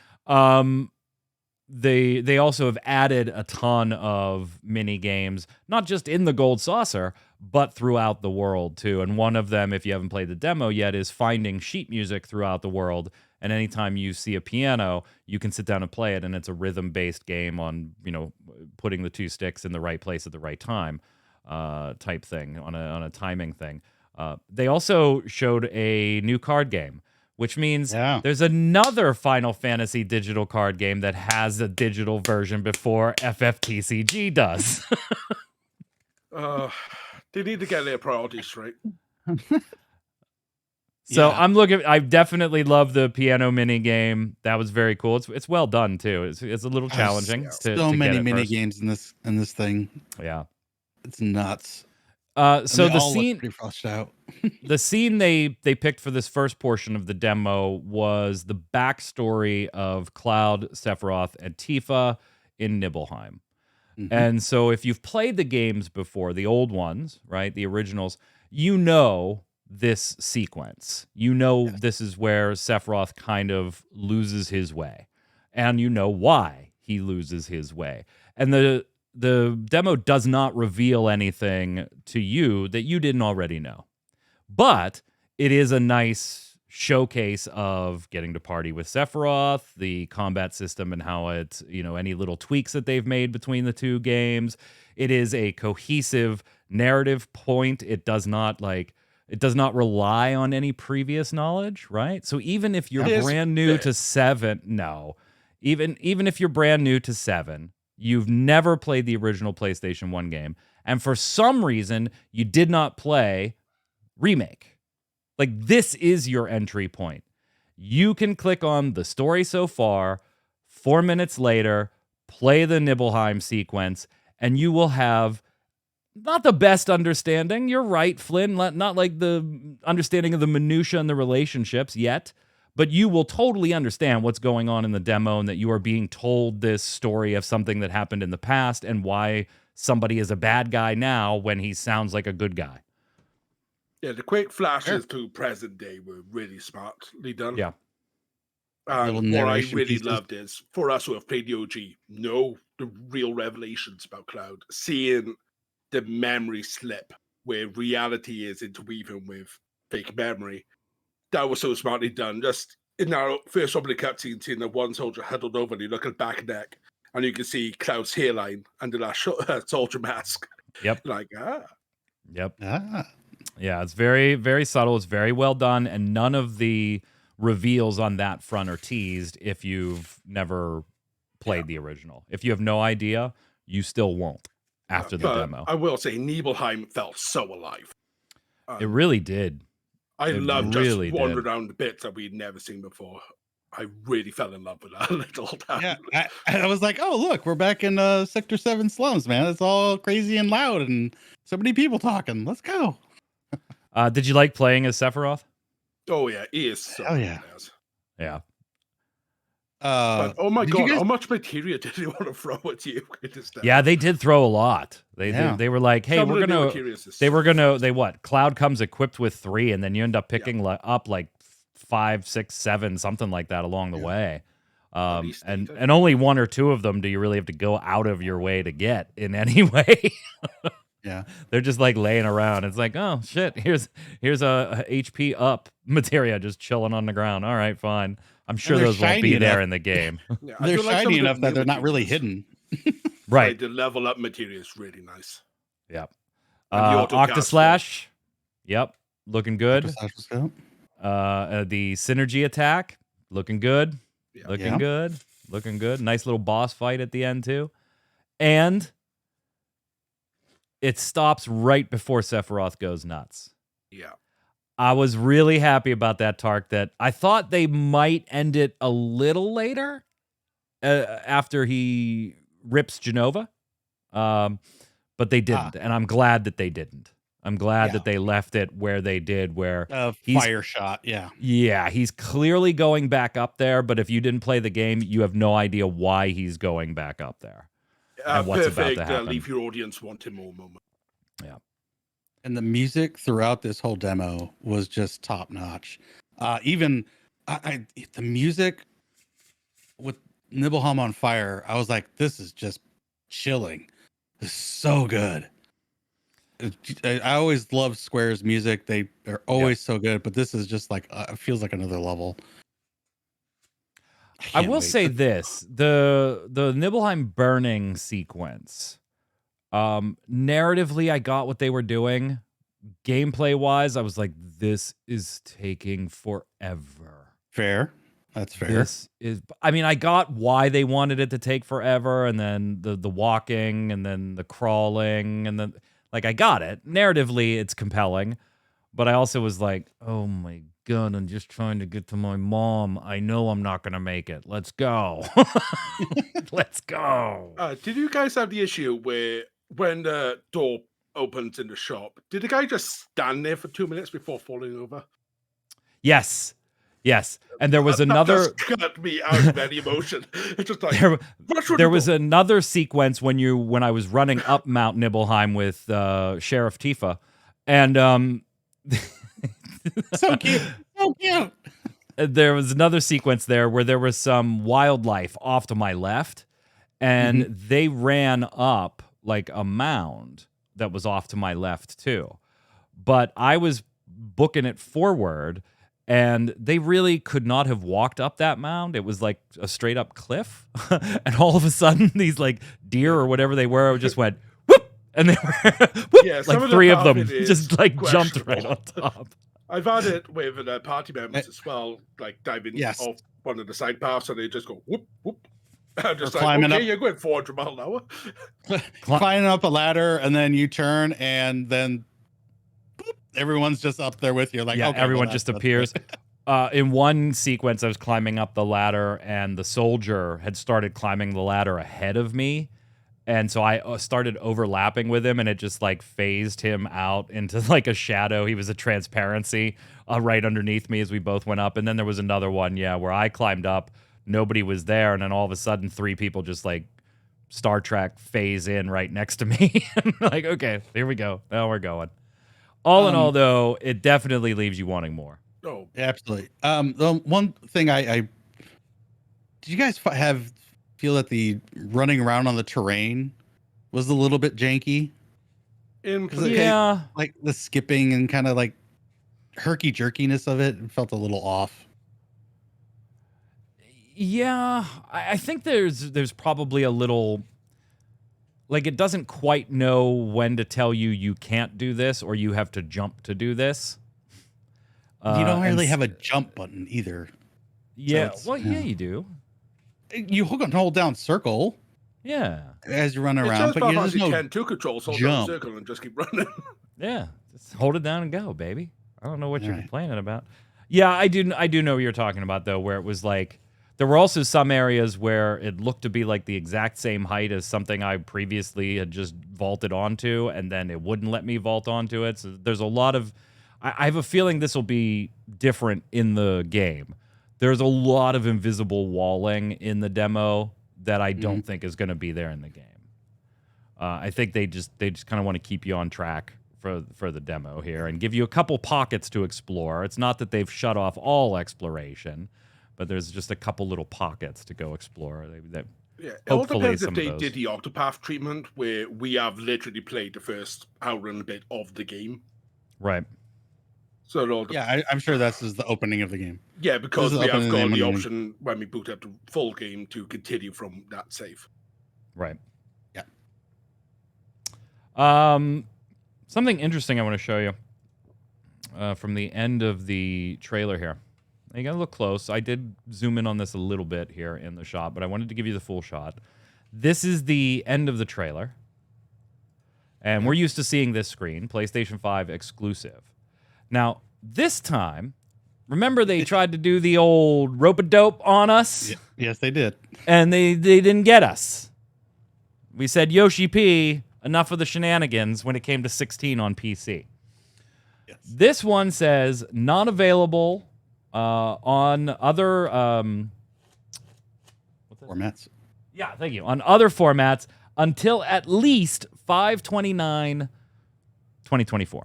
Speaker 1: They also have added a ton of mini games, not just in the Gold Saucer, but throughout the world too. And one of them, if you haven't played the demo yet, is finding sheet music throughout the world. And anytime you see a piano, you can sit down and play it, and it's a rhythm-based game on, putting the 2 sticks in the right place at the right time, type thing on a timing thing. They also showed a new card game, which means there's another Final Fantasy digital card game that has a digital version before FFTCG does.
Speaker 3: They need to get their priorities straight.
Speaker 1: So I definitely love the piano mini game. That was very cool. It's well done too. It's a little challenging.
Speaker 2: So many mini games in this thing.
Speaker 1: Yeah,
Speaker 2: it's nuts.
Speaker 1: So the
Speaker 2: all
Speaker 1: scene,
Speaker 2: look pretty fleshed out.
Speaker 1: the scene they picked for this first portion of the demo was the backstory of Cloud, Sephiroth, and Tifa in Nibelheim. And so if you've played the games before, the old ones, right, the originals, you know this sequence. You know this is where Sephiroth kind of loses his way. And you know why he loses his way. And the demo does not reveal anything to you that you didn't already know. But it is a nice showcase of getting to party with Sephiroth, the combat system and how it, any little tweaks that they've made between the two games. It is a cohesive narrative point. It does not rely on any previous knowledge, right? So even if you're brand new to 7, even if you're brand new to 7, you've never played the original PlayStation 1 game, and for some reason you did not play Remake. Like, this is your entry point. You can click on the story so far, 4 minutes later, play the Nibelheim sequence, and you will have not the best understanding. You're right, Flynn, not like the understanding of the minutia and the relationships yet, but you will totally understand what's going on in the demo and that you are being told this story of something that happened in the past and why somebody is a bad guy now when he sounds like a good guy.
Speaker 3: Yeah, the quick flashes to present day were really smartly done.
Speaker 1: Yeah.
Speaker 2: Little
Speaker 3: What I
Speaker 2: narration
Speaker 3: really
Speaker 2: pieces.
Speaker 3: loved is, for us who have played the OG, know the real revelations about Cloud, seeing the memory slip where reality is interweaving with fake memory. That was so smartly done. Just in our first opening cutscene, seeing the one soldier huddled over, and you look at the back and neck, and you can see Cloud's hairline under that soldier mask.
Speaker 1: Yep.
Speaker 3: Like,
Speaker 1: Yep.
Speaker 2: Ah.
Speaker 1: Yeah, it's very, very subtle. It's very well done, and none of the reveals on that front are teased if you've never played the original. If you have no idea, you still won't after the demo.
Speaker 3: I will say, Nibelheim felt so alive.
Speaker 1: It really did.
Speaker 3: I
Speaker 1: It
Speaker 3: love
Speaker 1: really
Speaker 3: just wandering
Speaker 1: did.
Speaker 3: around the bits that we'd never seen before. I really fell in love with that little town.
Speaker 2: Yeah, I was like, oh look, we're back in Sector 7 slums, man. It's all crazy and loud and so many people talking. Let's go.
Speaker 1: Did you like playing as Sephiroth?
Speaker 3: Oh yeah, he is so
Speaker 2: Hell yeah.
Speaker 3: badass.
Speaker 1: Yeah.
Speaker 3: But oh my
Speaker 2: did you
Speaker 3: god,
Speaker 2: guys-
Speaker 3: how much materia did they want to throw at you?
Speaker 1: Yeah, they did throw a lot.
Speaker 2: Yeah.
Speaker 1: They were like, hey,
Speaker 3: Some
Speaker 1: we're
Speaker 3: of the new
Speaker 1: gonna.
Speaker 3: materials is
Speaker 1: They were
Speaker 3: so
Speaker 1: gonna.
Speaker 3: fast.
Speaker 1: They what? Cloud comes equipped with 3, and then you end up picking up like 5, 6, 7, something like that along the way.
Speaker 3: least
Speaker 1: And
Speaker 3: 8, I
Speaker 1: and only 1 or 2 of them do you really have to go out of your way to get in any way.
Speaker 2: Yeah.
Speaker 1: They're just like laying around. It's like, oh shit, here's a HP up materia just chilling on the ground. All right, fine. I'm sure
Speaker 2: they're
Speaker 1: those won't
Speaker 2: shiny
Speaker 1: be there
Speaker 2: enough.
Speaker 1: in the game.
Speaker 3: Yeah, I
Speaker 2: They're
Speaker 3: do like some
Speaker 2: shiny
Speaker 3: of the
Speaker 2: enough that
Speaker 3: new
Speaker 2: they're not really
Speaker 3: materials.
Speaker 2: hidden.
Speaker 1: Right.
Speaker 3: Like, the level up material is really nice.
Speaker 1: Yep.
Speaker 3: And the auto cast,
Speaker 1: Octaslash. Yep. Looking good.
Speaker 2: Slash was good.
Speaker 1: The synergy attack. Looking good.
Speaker 3: Yeah.
Speaker 1: Looking
Speaker 2: Yeah.
Speaker 1: good. Looking good. Nice little boss fight at the end too. And it stops right before Sephiroth goes nuts.
Speaker 3: Yeah.
Speaker 1: I was really happy about that, Tark, that I thought they might end it a little later after he rips Genova. But they didn't. And I'm glad that they didn't. I'm glad that they left it where they did, where
Speaker 2: Fire shot. Yeah.
Speaker 1: Yeah, he's clearly going back up there, but if you didn't play the game, you have no idea why he's going back up there. And what's about
Speaker 3: Perfect.
Speaker 1: to happen.
Speaker 3: Leave your audience wanting more moment.
Speaker 1: Yeah.
Speaker 2: And the music throughout this whole demo was just top notch. Even the music with Nibelheim on fire, I was like, this is just chilling. It's so good. I always love Square's music. They are always so good, but this is just like it feels like another level.
Speaker 1: I will say this: the Nibelheim burning sequence, narratively, I got what they were doing. Gameplay wise, I was like, this is taking forever.
Speaker 2: Fair. That's fair.
Speaker 1: This is, I mean, I got why they wanted it to take forever, and then the walking, and then the crawling, and then like I got it. Narratively, it's compelling, but I also was like, oh my god, I'm just trying to get to my mom. I know I'm not gonna make it. Let's go. Let's go.
Speaker 3: Did you guys have the issue where when the door opens in the shop, did the guy just stand there for 2 minutes before falling over?
Speaker 1: Yes. Yes. And there was
Speaker 3: That
Speaker 1: another
Speaker 3: just cut me out of any emotion. It's just like
Speaker 1: there was another sequence when I was running up Mount Nibelheim with Sheriff Tifa, and
Speaker 2: so cute. So cute.
Speaker 1: there was another sequence there where there was some wildlife off to my left, and they ran up like a mound that was off to my left too. But I was booking it forward, and they really could not have walked up that mound. It was like a straight up cliff. And all of a sudden, these like deer or whatever they were just went whoop, and they were whoop,
Speaker 3: Yeah,
Speaker 1: like
Speaker 3: some of
Speaker 1: 3
Speaker 3: the
Speaker 1: of them
Speaker 3: path it is
Speaker 1: just like jumped right
Speaker 3: questionable.
Speaker 1: on top.
Speaker 3: I've had it with party members as well, like diving off one of the side paths, and they just go whoop whoop. I'm just like,
Speaker 2: climbing
Speaker 3: okay,
Speaker 2: up-
Speaker 3: you're going 400 miles an hour.
Speaker 2: Climbing up a ladder, and then you turn, and then boop, everyone's just up there with you. Like,
Speaker 1: Yeah,
Speaker 2: okay,
Speaker 1: everyone
Speaker 2: well,
Speaker 1: just
Speaker 2: that's
Speaker 1: appears. In one sequence, I was climbing up the ladder, and the soldier had started climbing the ladder ahead of me. And so I started overlapping with him, and it just like phased him out into like a shadow. He was a transparency right underneath me as we both went up. And then there was another one, where I climbed up. Nobody was there, and then all of a sudden 3 people just like Star Trek phase in right next to me. Like, okay, here we go. Now we're going. All in all, though, it definitely leaves you wanting more.
Speaker 3: Oh,
Speaker 2: absolutely. The one thing I did you guys feel that the running around on the terrain was a little bit janky?
Speaker 1: Yeah.
Speaker 2: Like the skipping and kind of like herky jerkiness of it felt a little off.
Speaker 1: Yeah, I think there's probably a little, like, it doesn't quite know when to tell you can't do this or you have to jump to do this.
Speaker 2: You don't really have a jump button either.
Speaker 1: Yeah, so yeah, you do.
Speaker 2: You hold down circle.
Speaker 1: Yeah.
Speaker 2: As you run around,
Speaker 3: just
Speaker 2: but you
Speaker 3: just
Speaker 2: no
Speaker 3: can to control, so down circle and just keep running.
Speaker 1: Yeah, just hold it down and go, baby. I don't know what you're complaining about. Yeah, I do know what you're talking about though, where it was like there were also some areas where it looked to be like the exact same height as something I previously had just vaulted onto, and then it wouldn't let me vault onto it. So there's a lot of, I have a feeling this will be different in the game. There's a lot of invisible walling in the demo that I don't think is going to be there in the game. I think they just kind of want to keep you on track for the demo here and give you a couple pockets to explore. It's not that they've shut off all exploration, but there's just a couple little pockets to go explore.
Speaker 3: Yeah, it all depends if they did the Octopath treatment, where we have literally played the first hour and a bit of the game.
Speaker 1: Right.
Speaker 3: So it all
Speaker 2: I'm sure this is the opening of the game.
Speaker 3: Yeah, because we have got the option when we boot up the full game to continue from that save.
Speaker 1: Right.
Speaker 2: Yeah.
Speaker 1: Something interesting I want to show you from the end of the trailer here. You gotta look close. I did zoom in on this a little bit here in the shot, but I wanted to give you the full shot. This is the end of the trailer. And we're used to seeing this screen, PlayStation 5 exclusive. Now, this time, remember they tried to do the old rope-a-dope on us?
Speaker 2: Yes, they did.
Speaker 1: And they didn't get us. We said, Yoshi P, enough of the shenanigans when it came to 16 on PC. Yes. This one says, not available on other...
Speaker 2: formats.
Speaker 1: Yeah, thank you. On other formats until at least 5/29/2024.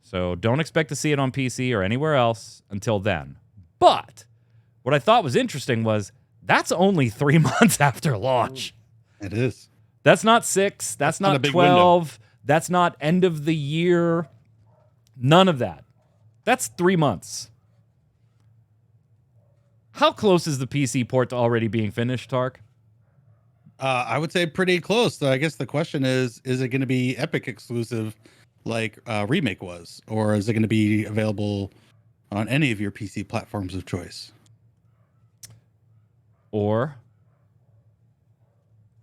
Speaker 1: So don't expect to see it on PC or anywhere else until then. But what I thought was interesting was that's only 3 months after launch.
Speaker 2: It is.
Speaker 1: That's not 6. That's not 12. That's not end of the year. None of that. That's 3 months. How close is the PC port to already being finished, Tark?
Speaker 2: I would say pretty close. So I guess the question is it going to be Epic exclusive like Remake was? Or is it going to be available on any of your PC platforms of choice?
Speaker 1: Or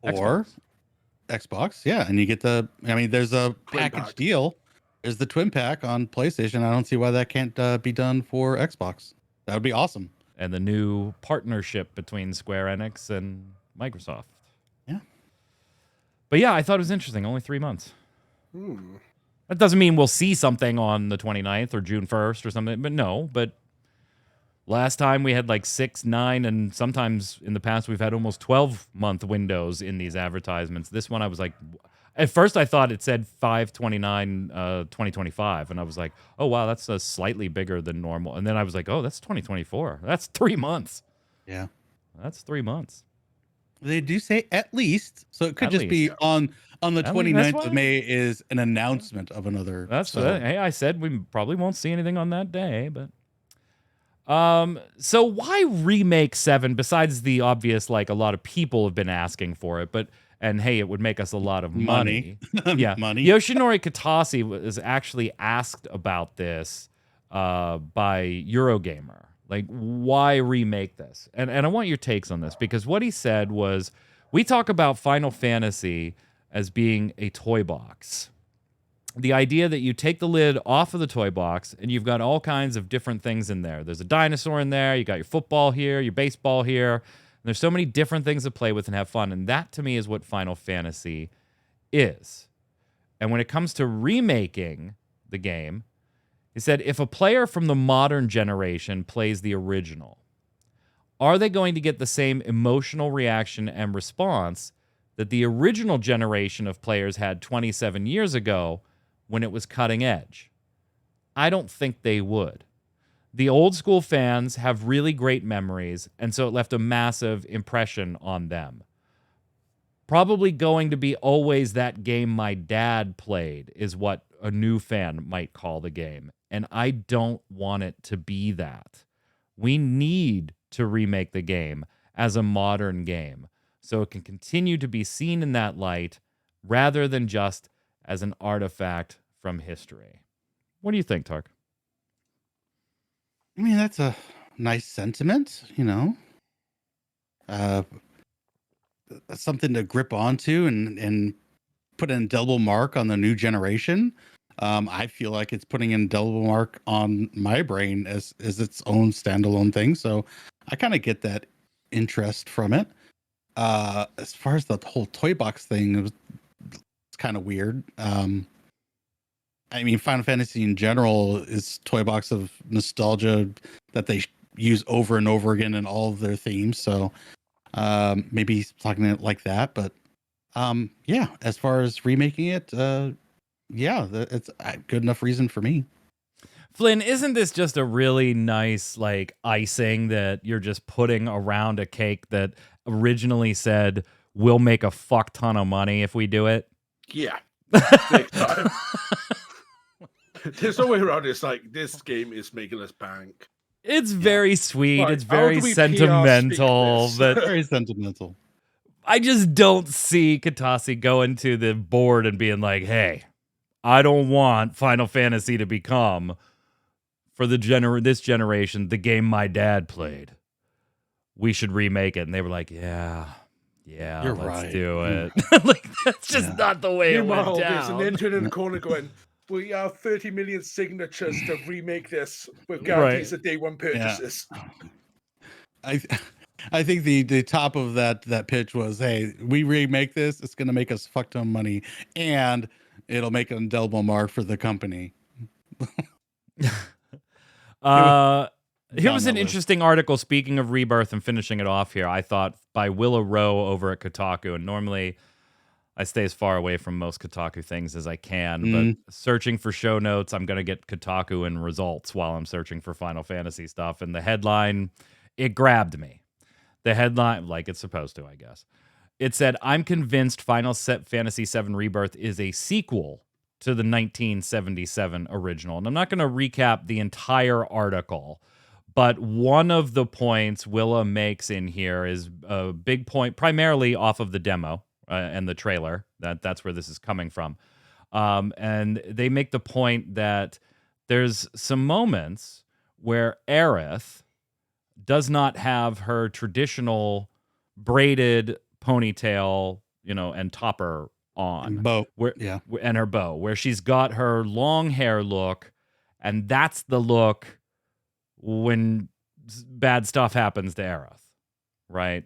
Speaker 2: Xbox, yeah. And you get there's a package deal. There's the twin pack on PlayStation. I don't see why that can't be done for Xbox. That would be awesome.
Speaker 1: And the new partnership between Square Enix and Microsoft.
Speaker 2: Yeah.
Speaker 1: But yeah, I thought it was interesting. Only 3 months. That doesn't mean we'll see something on the 29th or June 1st or something. But no, last time we had like 6, 9, and sometimes in the past we've had almost 12-month windows in these advertisements. This one I was like... At first, I thought it said 5/29/2025, and I was like, "Oh wow, that's slightly bigger than normal." And then I was like, "Oh, that's 2024. That's 3 months."
Speaker 2: Yeah,
Speaker 1: that's 3 months.
Speaker 2: They do say at least, so it could just be on the 29th of May is an announcement of another.
Speaker 1: Hey, I said we probably won't see anything on that day, but so why remake 7 besides the obvious, like a lot of people have been asking for it, and hey, it would make us a lot of money. Yeah,
Speaker 2: money.
Speaker 1: Yoshinori Kitase was actually asked about this by Eurogamer. Like, why remake this? And I want your takes on this, because what he said was, we talk about Final Fantasy as being a toy box. The idea that you take the lid off of the toy box and you've got all kinds of different things in there. There's a dinosaur in there. You got your football here, your baseball here. There's so many different things to play with and have fun. And that, to me, is what Final Fantasy is. And when it comes to remaking the game, he said, if a player from the modern generation plays the original, are they going to get the same emotional reaction and response that the original generation of players had 27 years ago when it was cutting edge? I don't think they would. The old school fans have really great memories, and so it left a massive impression on them. Probably going to be always that game my dad played is what a new fan might call the game. And I don't want it to be that. We need to remake the game as a modern game so it can continue to be seen in that light rather than just as an artifact from history. What do you think, Tark?
Speaker 2: I mean, that's a nice sentiment, something to grip onto and put an indelible mark on the new generation. I feel like it's putting an indelible mark on my brain as its own standalone thing. So I kind of get that interest from it. As far as the whole toy box thing, it's kind of weird. I mean, Final Fantasy in general is toy box of nostalgia that they use over and over again in all of their themes. So maybe he's talking it like that, but yeah, as far as remaking it, yeah, it's a good enough reason for me.
Speaker 1: Flynn, isn't this just a really nice like icing that you're just putting around a cake that originally said we'll make a fuck ton of money if we do it?
Speaker 3: Yeah. Big time. There's no way around it. It's like, this game is making us bank.
Speaker 1: It's very sweet.
Speaker 3: Like,
Speaker 1: it's very
Speaker 3: how do we
Speaker 1: sentimental.
Speaker 3: PR
Speaker 1: But
Speaker 2: Very sentimental.
Speaker 1: I just don't see Katase going to the board and being like, hey, I don't want Final Fantasy to become, for this generation, the game my dad played. We should remake it. And they were like, yeah,
Speaker 2: You're
Speaker 1: let's
Speaker 2: right.
Speaker 1: do it. Like, that's just not the way it
Speaker 3: Meanwhile,
Speaker 1: went
Speaker 3: there's an
Speaker 1: down.
Speaker 3: intern in the corner going, we have 30 million signatures to remake this with guarantees of day one purchases.
Speaker 2: I think the top of that pitch was, hey, we remake this, it's gonna make us fuck ton of money, and it'll make an indelible mark for the company.
Speaker 1: Here was an interesting article, speaking of Rebirth and finishing it off here, I thought, by Willow Rowe over at Kotaku. And normally I stay as far away from most Kotaku things as I can, but searching for show notes, I'm going to get Kotaku and results while I'm searching for Final Fantasy stuff. And the headline, it grabbed me. The headline, like it's supposed to, I guess. It said, I'm convinced Final Fantasy VII Rebirth is a sequel to the 1977 original. And I'm not going to recap the entire article, but one of the points Willa makes in here is a big point, primarily off of the demo and the trailer. That's where this is coming from. And they make the point that there's some moments where Aerith does not have her traditional braided ponytail, and topper on.
Speaker 2: Bow.
Speaker 1: And her bow, where she's got her long hair look, and that's the look when bad stuff happens to Aerith, right?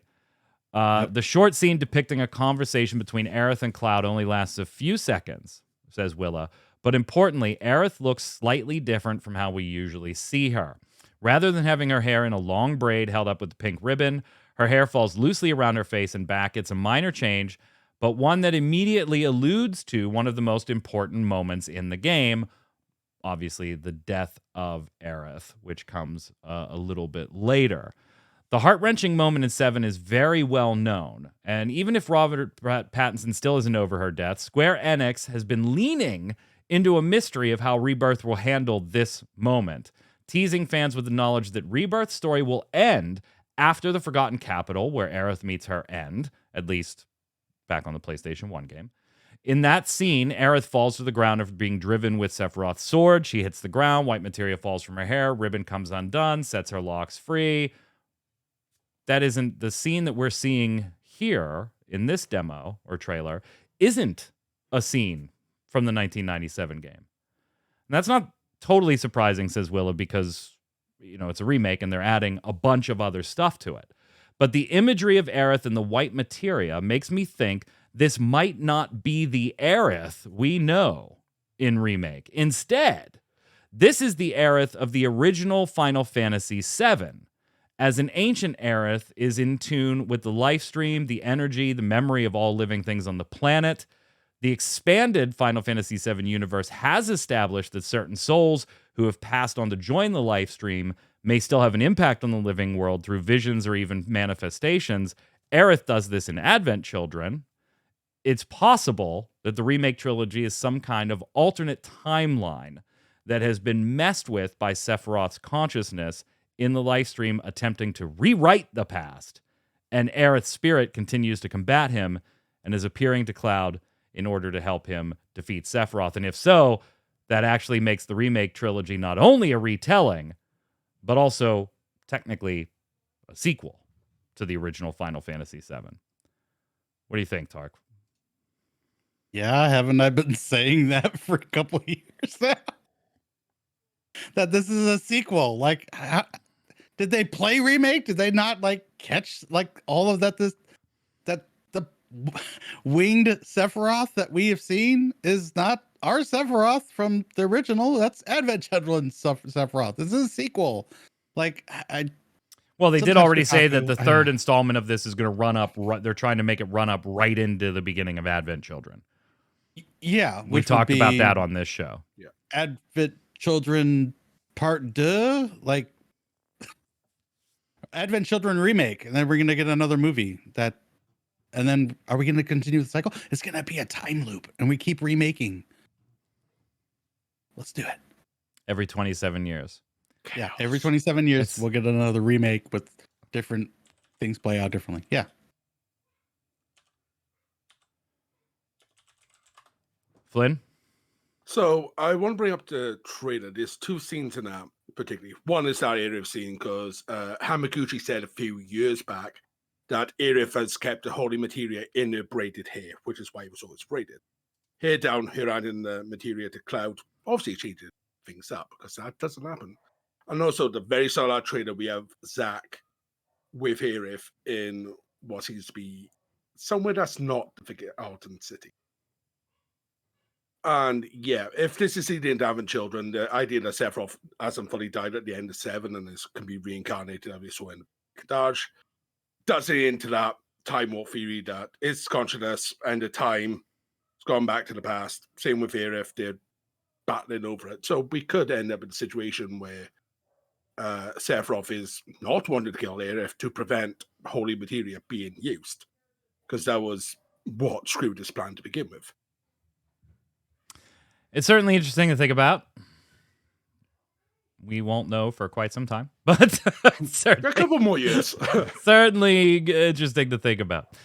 Speaker 1: The short scene depicting a conversation between Aerith and Cloud only lasts a few seconds, says Willa. But importantly, Aerith looks slightly different from how we usually see her. Rather than having her hair in a long braid held up with a pink ribbon, her hair falls loosely around her face and back. It's a minor change, but one that immediately alludes to one of the most important moments in the game, obviously the death of Aerith, which comes a little bit later. The heart-wrenching moment in 7 is very well known, and even if Robert Pattinson still isn't over her death, Square Enix has been leaning into a mystery of how Rebirth will handle this moment, teasing fans with the knowledge that Rebirth's story will end after the Forgotten Capital, where Aerith meets her end, at least back on the PlayStation 1 game. In that scene, Aerith falls to the ground after being driven with Sephiroth's sword. She hits the ground, white materia falls from her hair, ribbon comes undone, sets her locks free. That isn't the scene that we're seeing here in this demo or trailer, isn't a scene from the 1997 game. And that's not totally surprising, says Willa, because it's a remake and they're adding a bunch of other stuff to it. But the imagery of Aerith and the white materia makes me think this might not be the Aerith we know in Remake. Instead, this is the Aerith of the original Final Fantasy VII, as an ancient Aerith is in tune with the life stream, the energy, the memory of all living things on the planet. The expanded Final Fantasy VII universe has established that certain souls who have passed on to join the life stream may still have an impact on the living world through visions or even manifestations. Aerith does this in Advent Children. It's possible that the remake trilogy is some kind of alternate timeline that has been messed with by Sephiroth's consciousness in the life stream, attempting to rewrite the past. And Aerith's spirit continues to combat him and is appearing to Cloud in order to help him defeat Sephiroth. And if so, that actually makes the remake trilogy not only a retelling, but also technically a sequel to the original Final Fantasy VII. What do you think, Tark?
Speaker 2: Yeah, haven't I been saying that for a couple of years now? That this is a sequel. Like, did they play remake? Did they not like catch like all of that? That the winged Sephiroth that we have seen is not our Sephiroth from the original. That's Advent Children Sephiroth. This is a sequel. Like,
Speaker 1: well, they did already say that the third installment of this is going to run up. They're trying to make it run up right into the beginning of Advent Children.
Speaker 2: Yeah,
Speaker 1: we talked about that on this show.
Speaker 3: Yeah,
Speaker 2: Advent Children Part 2, like Advent Children remake, and then we're gonna get another movie that, and then are we gonna continue the cycle? It's gonna be a time loop, and we keep remaking. Let's do it.
Speaker 1: Every 27 years.
Speaker 2: Yeah, every 27 years we'll get another remake with different things play out differently. Yeah.
Speaker 1: Flynn?
Speaker 3: So I want to bring up the trailer. There's two scenes in that particularly. One is that Aerith scene because Hamaguchi said a few years back that Aerith has kept the holy materia in her braided hair, which is why it was always braided. Hair down, hair out in the materia to Cloud. Obviously changes things up because that doesn't happen. And also the very start of that trailer, we have Zack with Aerith in what seems to be somewhere that's not the Forgotten City. And yeah, if this is the Advent Children, the idea that Sephiroth hasn't fully died at the end of 7 and can be reincarnated, as we saw in Kadaj, does it into that time warp theory that its consciousness and the time has gone back to the past. Same with Aerith, they're battling over it. So we could end up in a situation where Sephiroth is not wanting to kill Aerith to prevent holy materia being used, because that was what screwed his plan to begin with.
Speaker 1: It's certainly interesting to think about. We won't know for quite some time, but certainly,
Speaker 3: a couple more years.
Speaker 1: Certainly interesting to think about.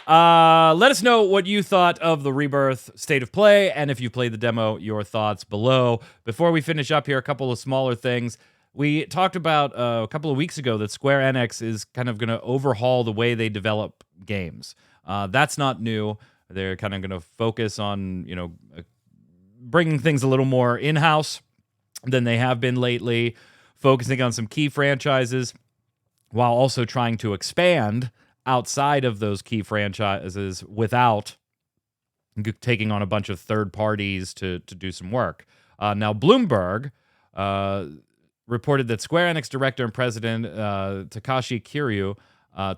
Speaker 1: Let us know what you thought of the Rebirth State of Play, and if you played the demo, your thoughts below. Before we finish up here, a couple of smaller things. We talked about a couple of weeks ago that Square Enix is kind of going to overhaul the way they develop games. That's not new. They're kind of going to focus on, bringing things a little more in-house than they have been lately, focusing on some key franchises while also trying to expand outside of those key franchises without taking on a bunch of third parties to do some work. Now, Bloomberg reported that Square Enix director and president Takashi Kiryu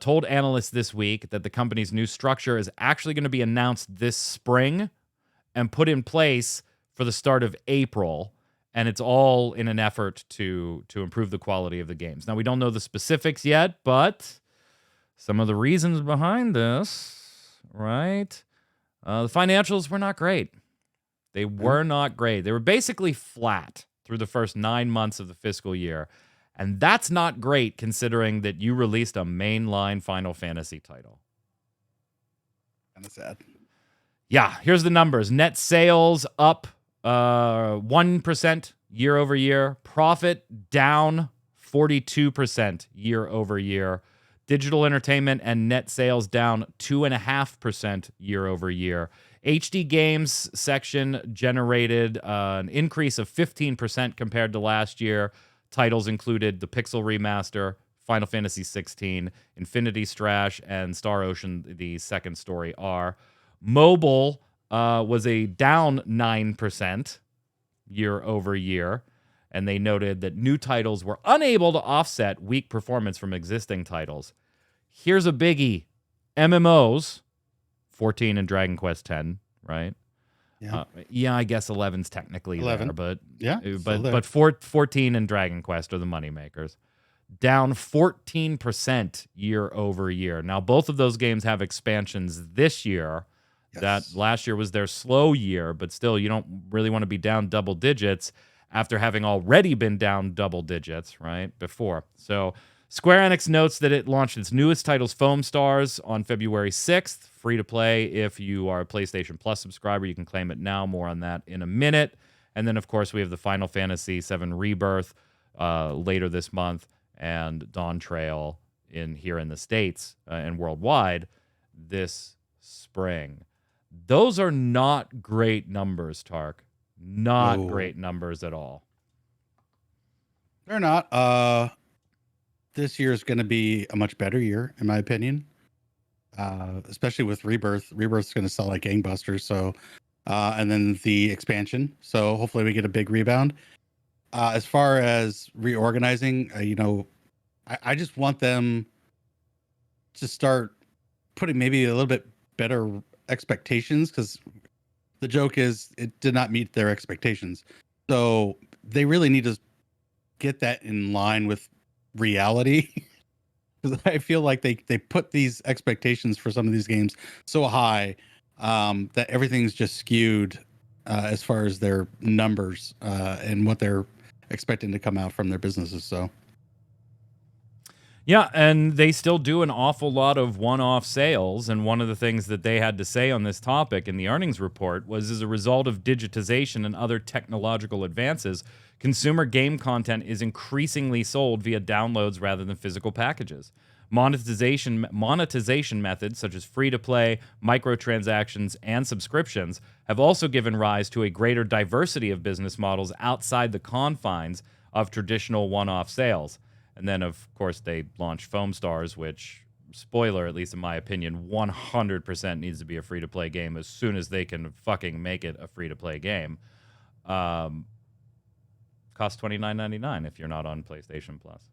Speaker 1: told analysts this week that the company's new structure is actually going to be announced this spring and put in place for the start of April, and it's all in an effort to improve the quality of the games. Now, we don't know the specifics yet, but some of the reasons behind this, right? The financials were not great. They were not great. They were basically flat through the first 9 months of the fiscal year, and that's not great considering that you released a mainline Final Fantasy title.
Speaker 2: Kind of sad. Yeah,
Speaker 1: here's the numbers. Net sales up 1% year over year. Profit down 42% year over year. Digital entertainment and net sales down 2.5% year over year. HD games section generated an increase of 15% compared to last year. Titles included the Pixel Remaster, Final Fantasy XVI, Infinity Strash, and Star Ocean, the Second Story R. Mobile was a down 9% year over year, and they noted that new titles were unable to offset weak performance from existing titles. Here's a biggie. MMOs, 14 in Dragon Quest X, right?
Speaker 2: Yeah.
Speaker 1: I guess 11's technically
Speaker 2: 11.
Speaker 1: there, but
Speaker 2: Yeah,
Speaker 1: but 14 and Dragon Quest are the moneymakers. Down 14% year over year. Now, both of those games have expansions this year.
Speaker 2: Yes.
Speaker 1: That last year was their slow year, but still, you don't really want to be down double digits after having already been down double digits, right, before. So Square Enix notes that it launched its newest titles, Foamstars, on February 6th. Free to play if you are a PlayStation Plus subscriber. You can claim it now. More on that in a minute. And then, of course, we have the Final Fantasy VII Rebirth later this month, and Dawn Trail here in the States and worldwide this spring. Those are not great numbers, Tark. Not great numbers at all.
Speaker 2: They're not. This year is going to be a much better year, in my opinion. Especially with Rebirth. Rebirth's going to sell like gangbusters. So, and then the expansion. So hopefully we get a big rebound. As far as reorganizing, I just want them to start putting maybe a little bit better expectations, because the joke is it did not meet their expectations. So they really need to get that in line with reality. Because I feel like they put these expectations for some of these games so high that everything's just skewed as far as their numbers and what they're expecting to come out from their businesses. So
Speaker 1: yeah, and they still do an awful lot of one-off sales, and one of the things that they had to say on this topic in the earnings report was, as a result of digitization and other technological advances, consumer game content is increasingly sold via downloads rather than physical packages. Monetization methods such as free-to-play, microtransactions, and subscriptions have also given rise to a greater diversity of business models outside the confines of traditional one-off sales. And then, of course, they launched Foamstars, which, spoiler, at least in my opinion, 100% needs to be a free-to-play game as soon as they can fucking make it a free-to-play game. Costs $29.99 if you're not on PlayStation Plus.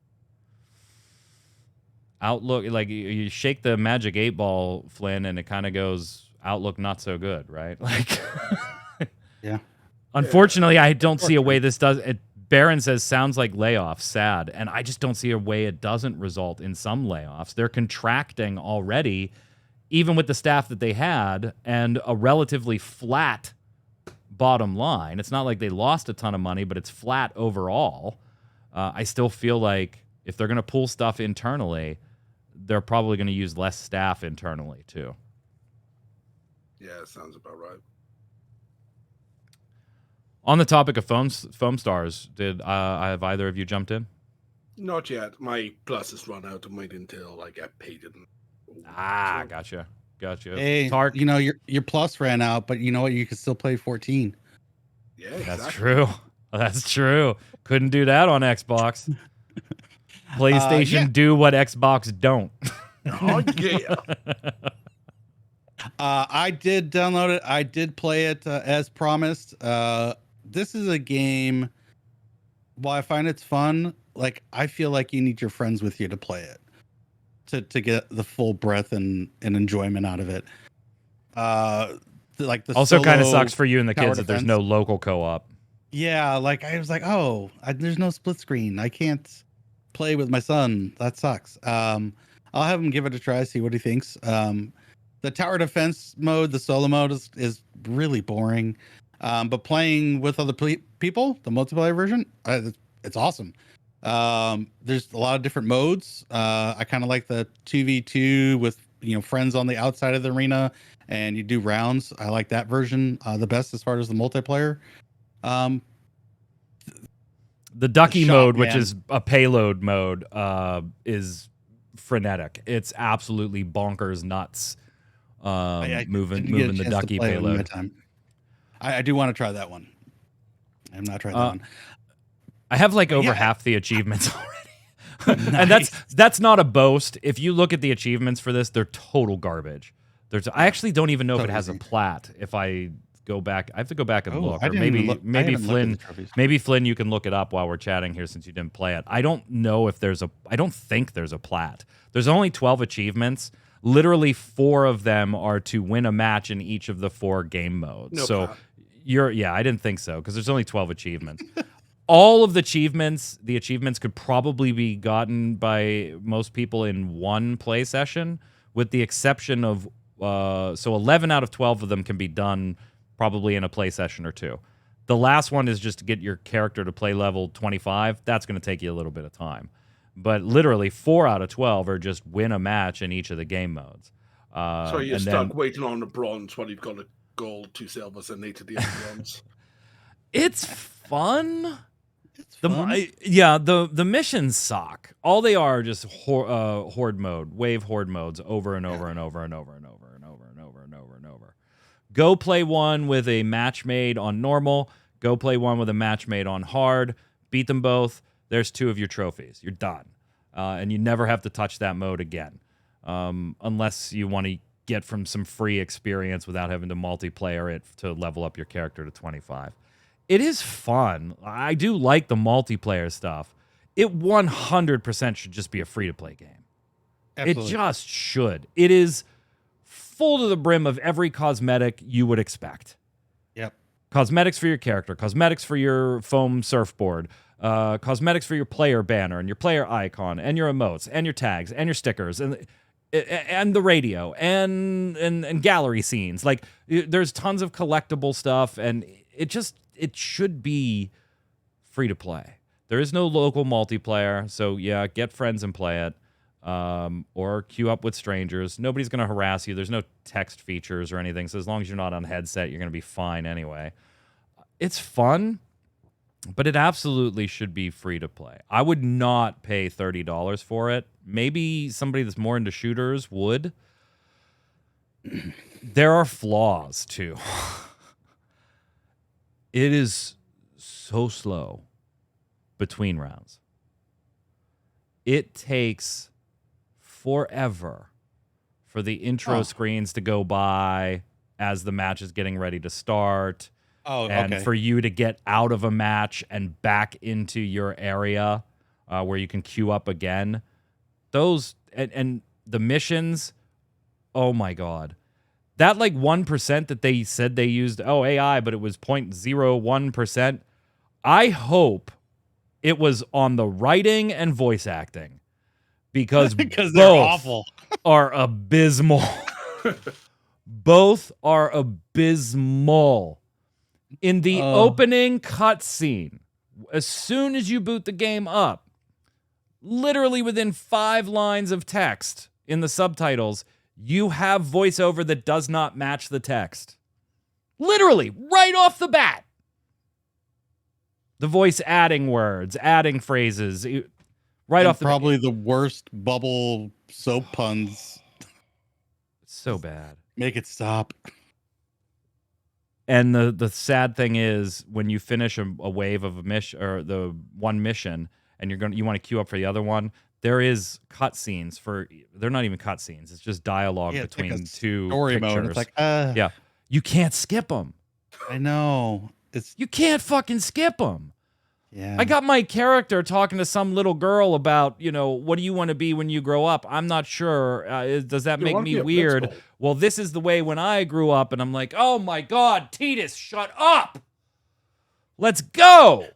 Speaker 1: Outlook, like, you shake the magic 8-ball, Flynn, and it kind of goes, Outlook not so good, right? Like,
Speaker 2: yeah.
Speaker 1: Unfortunately, I don't see a way this does it. Baron says, sounds like layoffs, sad. And I just don't see a way it doesn't result in some layoffs. They're contracting already, even with the staff that they had, and a relatively flat bottom line. It's not like they lost a ton of money, but it's flat overall. I still feel like if they're going to pull stuff internally, they're probably going to use less staff internally, too.
Speaker 3: Yeah, sounds about right.
Speaker 1: On the topic of Foamstars, have either of you jumped in?
Speaker 3: Not yet. My plus is run out. I'm waiting until I get paid.
Speaker 1: Gotcha.
Speaker 2: Hey,
Speaker 1: Tark,
Speaker 2: your plus ran out, but you know what? You can still play 14.
Speaker 3: Yeah, exactly.
Speaker 1: That's true. Couldn't do that on Xbox. PlayStation do what Xbox don't.
Speaker 3: Oh, yeah.
Speaker 2: I did download it. I did play it as promised. This is a game, while I find it's fun, like, I feel like you need your friends with you to play it to get the full breadth and enjoyment out of it. Like the
Speaker 1: also kind of sucks for you and the kids that there's no local co-op.
Speaker 2: Yeah, like I was like, there's no split screen. I can't play with my son. That sucks. I'll have him give it a try, see what he thinks. The tower defense mode, the solo mode is really boring. But playing with other people, the multiplayer version, it's awesome. There's a lot of different modes. I kind of like the 2v2 with friends on the outside of the arena, and you do rounds. I like that version the best as far as the multiplayer.
Speaker 1: The ducky mode, which is a payload mode, is frenetic. It's absolutely bonkers nuts. Moving the ducky payload.
Speaker 2: I do want to try that one. I have not tried that one.
Speaker 1: I have over half the achievements already. Nice. And that's not a boast. If you look at the achievements for this, they're total garbage. I actually don't even know if it has a plat. If I go back, I have to go back and look. Or maybe Flynn, you can look it up while we're chatting here since you didn't play it. I don't know if I don't think there's a plat. There's only 12 achievements. Literally 4 of them are to win a match in each of the 4 game modes. I didn't think so because there's only 12 achievements. All of the achievements could probably be gotten by most people in one play session, with the exception of so 11 out of 12 of them can be done probably in a play session or two. The last one is just to get your character to play level 25. That's going to take you a little bit of time. But literally 4 out of 12 are just win a match in each of the game modes.
Speaker 3: So you're stuck waiting on the bronze while you've got a gold, 2 silvers, and need to deal with bronze.
Speaker 1: It's fun.
Speaker 2: It's fun.
Speaker 1: The missions suck. All they are just horde mode, wave horde modes over and over and over and over and over and over and over and over and over. Go play one with a match made on normal. Go play one with a match made on hard. Beat them both. There's 2 of your trophies. You're done. And you never have to touch that mode again. Unless you want to get from some free experience without having to multiplayer it to level up your character to 25. It is fun. I do like the multiplayer stuff. It 100% should just be a free-to-play game. Absolutely. It just should. It is full to the brim of every cosmetic you would expect.
Speaker 2: Yep.
Speaker 1: Cosmetics for your character, cosmetics for your foam surfboard, cosmetics for your player banner and your player icon and your emotes and your tags and your stickers and the radio and gallery scenes. Like, there's tons of collectible stuff, and it should be free to play. There is no local multiplayer, so yeah, get friends and play it, or queue up with strangers. Nobody's going to harass you. There's no text features or anything, so as long as you're not on headset, you're going to be fine anyway. It's fun, but it absolutely should be free to play. I would not pay $30 for it. Maybe somebody that's more into shooters would. There are flaws, too. It is so slow between rounds. It takes forever for the intro screens to go by as the match is getting ready to start. And for you to get out of a match and back into your area where you can queue up again. Those and the missions, oh my God. That 1% that they said they used, AI, but it was 0.01%. I hope it was on the writing and voice acting, because
Speaker 2: they're
Speaker 1: both
Speaker 2: awful.
Speaker 1: are abysmal. Both are abysmal. In the opening cutscene, as soon as you boot the game up, literally within 5 lines of text in the subtitles, you have voiceover that does not match the text. Literally, right off the bat. The voice adding words, adding phrases, right off the bat.
Speaker 2: Probably the worst bubble soap puns.
Speaker 1: So bad.
Speaker 2: Make it stop.
Speaker 1: And the sad thing is, when you finish a wave of a mission, or the one mission, and you want to queue up for the other one, there is cutscenes for. They're not even cutscenes. It's just dialogue between
Speaker 2: like
Speaker 1: 2
Speaker 2: story
Speaker 1: pictures.
Speaker 2: mode. It's like,
Speaker 1: yeah, you can't skip them.
Speaker 2: I know.
Speaker 1: You can't fucking skip them.
Speaker 2: Yeah.
Speaker 1: I got my character talking to some little girl about, what do you want to be when you grow up? I'm not sure. Does that make me weird? Well, this is the way when I grew up. And I'm like, oh my God, Titus, shut up. Let's go.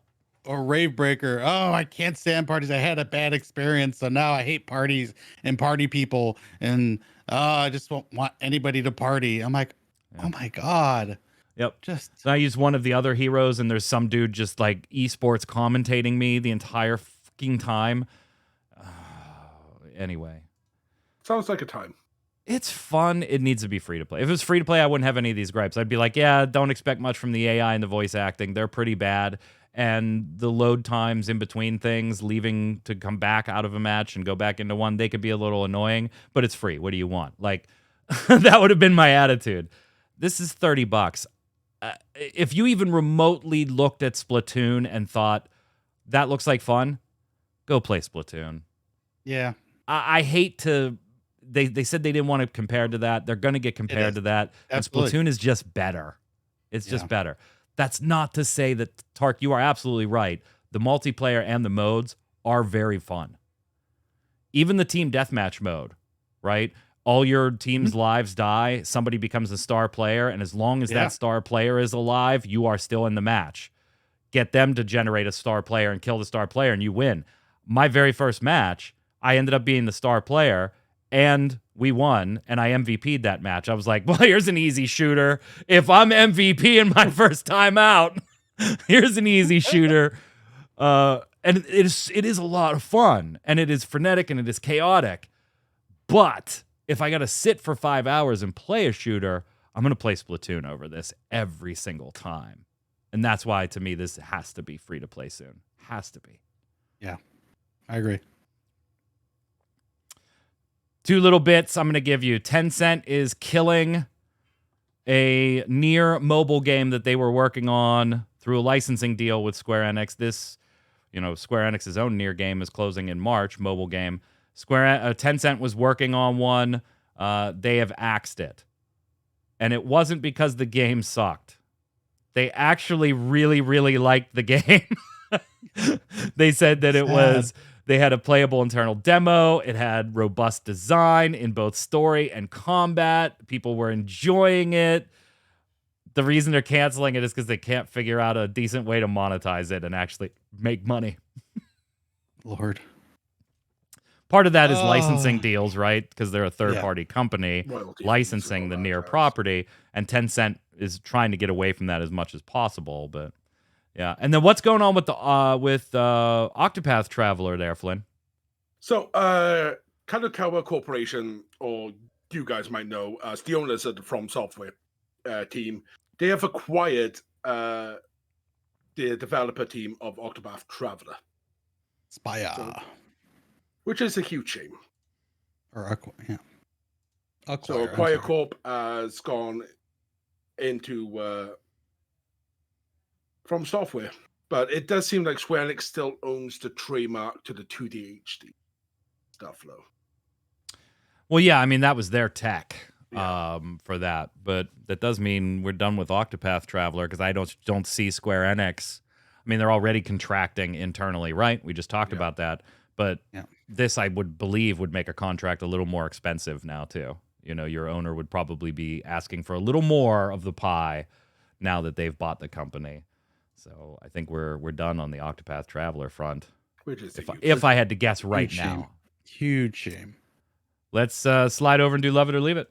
Speaker 2: Or Rave Breaker. Oh, I can't stand parties. I had a bad experience, so now I hate parties and party people. And I just won't want anybody to party. I'm like, oh my God.
Speaker 1: Yep. So I use one of the other heroes, and there's some dude just esports commentating me the entire fucking time. Anyway.
Speaker 3: Sounds like a time.
Speaker 1: It's fun. It needs to be free to play. If it was free to play, I wouldn't have any of these gripes. I'd be like, yeah, don't expect much from the AI and the voice acting. They're pretty bad. And the load times in between things, leaving to come back out of a match and go back into one, they could be a little annoying, but it's free. What do you want? That would have been my attitude. This is $30. If you even remotely looked at Splatoon and thought, that looks like fun, go play Splatoon.
Speaker 2: Yeah.
Speaker 1: I hate to... They said they didn't want to compare to that. They're going to get compared to that.
Speaker 2: Absolutely.
Speaker 1: And Splatoon is just better. It's just better. That's not to say that, Tark, you are absolutely right. The multiplayer and the modes are very fun. Even the team deathmatch mode, right? all your team's lives die, somebody becomes a star player, and as long as that star player is alive, you are still in the match. Get them to generate a star player and kill the star player, and you win. My very first match, I ended up being the star player, and we won, and I MVP'd that match. I was like, well, here's an easy shooter. If I'm MVP in my first time out, here's an easy shooter. And it is a lot of fun, and it is frenetic, and it is chaotic. But if I got to sit for 5 hours and play a shooter, I'm going to play Splatoon over this every single time. And that's why, to me, this has to be free to play soon. Has to be.
Speaker 2: Yeah, I agree.
Speaker 1: 2 little bits I'm going to give you. Tencent is killing a near mobile game that they were working on through a licensing deal with Square Enix. This, Square Enix's own near game is closing in March, mobile game. Tencent was working on one. They have axed it. And it wasn't because the game sucked. They actually really, really liked the game. They said that they had a playable internal demo. It had robust design in both story and combat. People were enjoying it. The reason they're canceling it is because they can't figure out a decent way to monetize it and actually make money.
Speaker 2: Lord.
Speaker 1: Part of that is licensing deals, right? Because they're a third-party company licensing the Nier property, and Tencent is trying to get away from that as much as possible. But yeah, and then what's going on with the Octopath Traveler there, Flynn?
Speaker 3: So, Kadokawa Corporation, or you guys might know, as the owners of the From Software team, they have acquired the developer team of Octopath Traveler.
Speaker 2: Spire.
Speaker 3: Which is a huge shame.
Speaker 2: Or Acquire.
Speaker 3: So Acquire Corp has gone into From Software. But it does seem like Square Enix still owns the trademark to the 2D HD stuff, though.
Speaker 1: Well, yeah, I mean, that was their tech for that. But that does mean we're done with Octopath Traveler, because I don't see Square Enix. I mean, they're already contracting internally, right? We just talked about that. But this, I would believe, would make a contract a little more expensive now, too. Your owner would probably be asking for a little more of the pie now that they've bought the company. So I think we're done on the Octopath Traveler front.
Speaker 3: Which is
Speaker 1: if I had to guess right now.
Speaker 2: Huge shame.
Speaker 1: Let's slide over and do Love It or Leave It.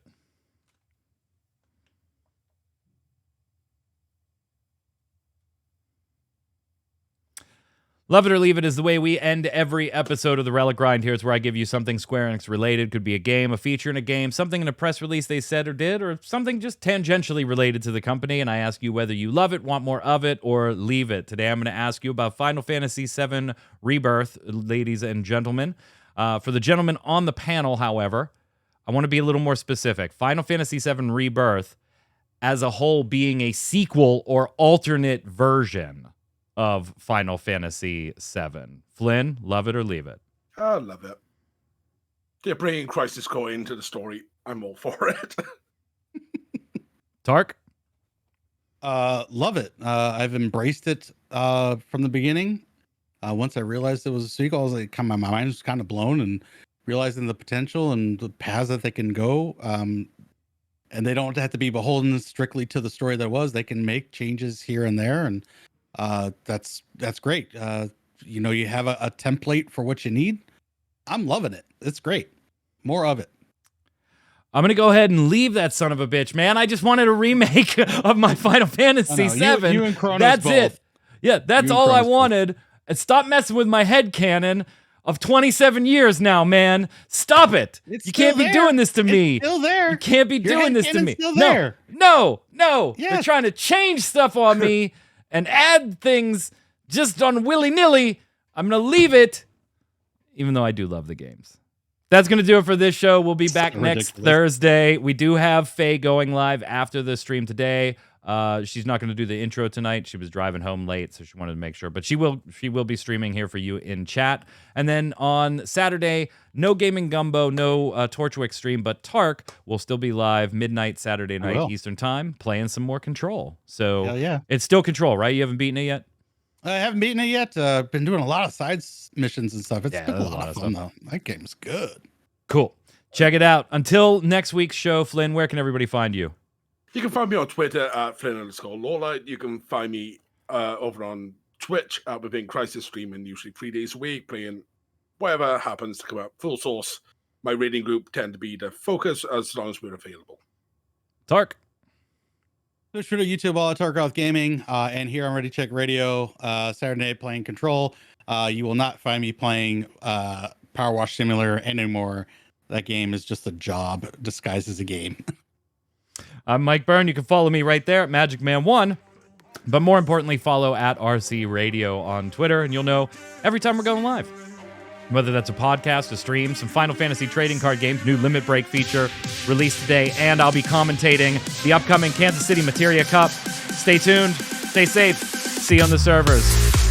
Speaker 1: Love It or Leave It is the way we end every episode of the Relic Grind. Here it's where I give you something Square Enix related. Could be a game, a feature in a game, something in a press release they said or did, or something just tangentially related to the company. And I ask you whether you love it, want more of it, or leave it. Today I'm going to ask you about Final Fantasy VII Rebirth, ladies and gentlemen. For the gentlemen on the panel, however, I want to be a little more specific. Final Fantasy VII Rebirth as a whole being a sequel or alternate version of Final Fantasy VII. Flynn, love it or leave it?
Speaker 3: I love it. They're bringing Crisis Core into the story. I'm all for it.
Speaker 1: Tark?
Speaker 2: Love it. I've embraced it from the beginning. Once I realized it was a sequel, I was like, my mind was kind of blown, and realizing the potential and the paths that they can go. And they don't have to be beholden strictly to the story that was. They can make changes here and there, and that's great. You have a template for what you need. I'm loving it. It's great. More of it.
Speaker 1: I'm going to go ahead and leave that son of a bitch, man. I just wanted a remake of my Final Fantasy VII.
Speaker 2: You and Chronos
Speaker 1: that's
Speaker 2: both.
Speaker 1: it. Yeah, that's all I wanted. And stop messing with my headcanon of 27 years now, man. Stop it. You can't be doing this to me.
Speaker 2: It's still there.
Speaker 1: You can't be doing this to me.
Speaker 2: Still there.
Speaker 1: No.
Speaker 2: Yes.
Speaker 1: They're trying to change stuff on me and add things just on willy-nilly. I'm going to leave it, even though I do love the games. That's going to do it for this show. We'll be back next Thursday. We do have Faye going live after the stream today. She's not going to do the intro tonight. She was driving home late, so she wanted to make sure. But she will be streaming here for you in chat. And then on Saturday, no Gaming Gumbo, no Torchwick stream, but Tark will still be live midnight Saturday night Eastern Time, playing some more Control. So it's still Control, right? You haven't beaten it yet?
Speaker 2: I haven't beaten it yet. Been doing a lot of side missions and stuff. It's been a lot of fun, though. That game's good.
Speaker 1: Cool. Check it out. Until next week's show, Flynn, where can everybody find you?
Speaker 3: You can find me on Twitter at Flynn_Lawlight. You can find me over on Twitch within Crisis streaming usually 3 days a week, playing whatever happens to come up. Full source. My raiding group tend to be the focus as long as we're available.
Speaker 1: Tark.
Speaker 2: Twitch, Twitter, YouTube, all at Tarkoth Gaming, and here on Ready Check Radio, Saturday night playing Control. You will not find me playing Power Wash Simulator anymore. That game is just a job disguised as a game.
Speaker 1: I'm Mike Byrne. You can follow me right there at Magic Man 1. But more importantly, follow at RC Radio on Twitter, and you'll know every time we're going live. Whether that's a podcast, a stream, some Final Fantasy trading card games, new Limit Break feature released today, and I'll be commentating the upcoming Kansas City Materia Cup. Stay tuned. Stay safe. See you on the servers.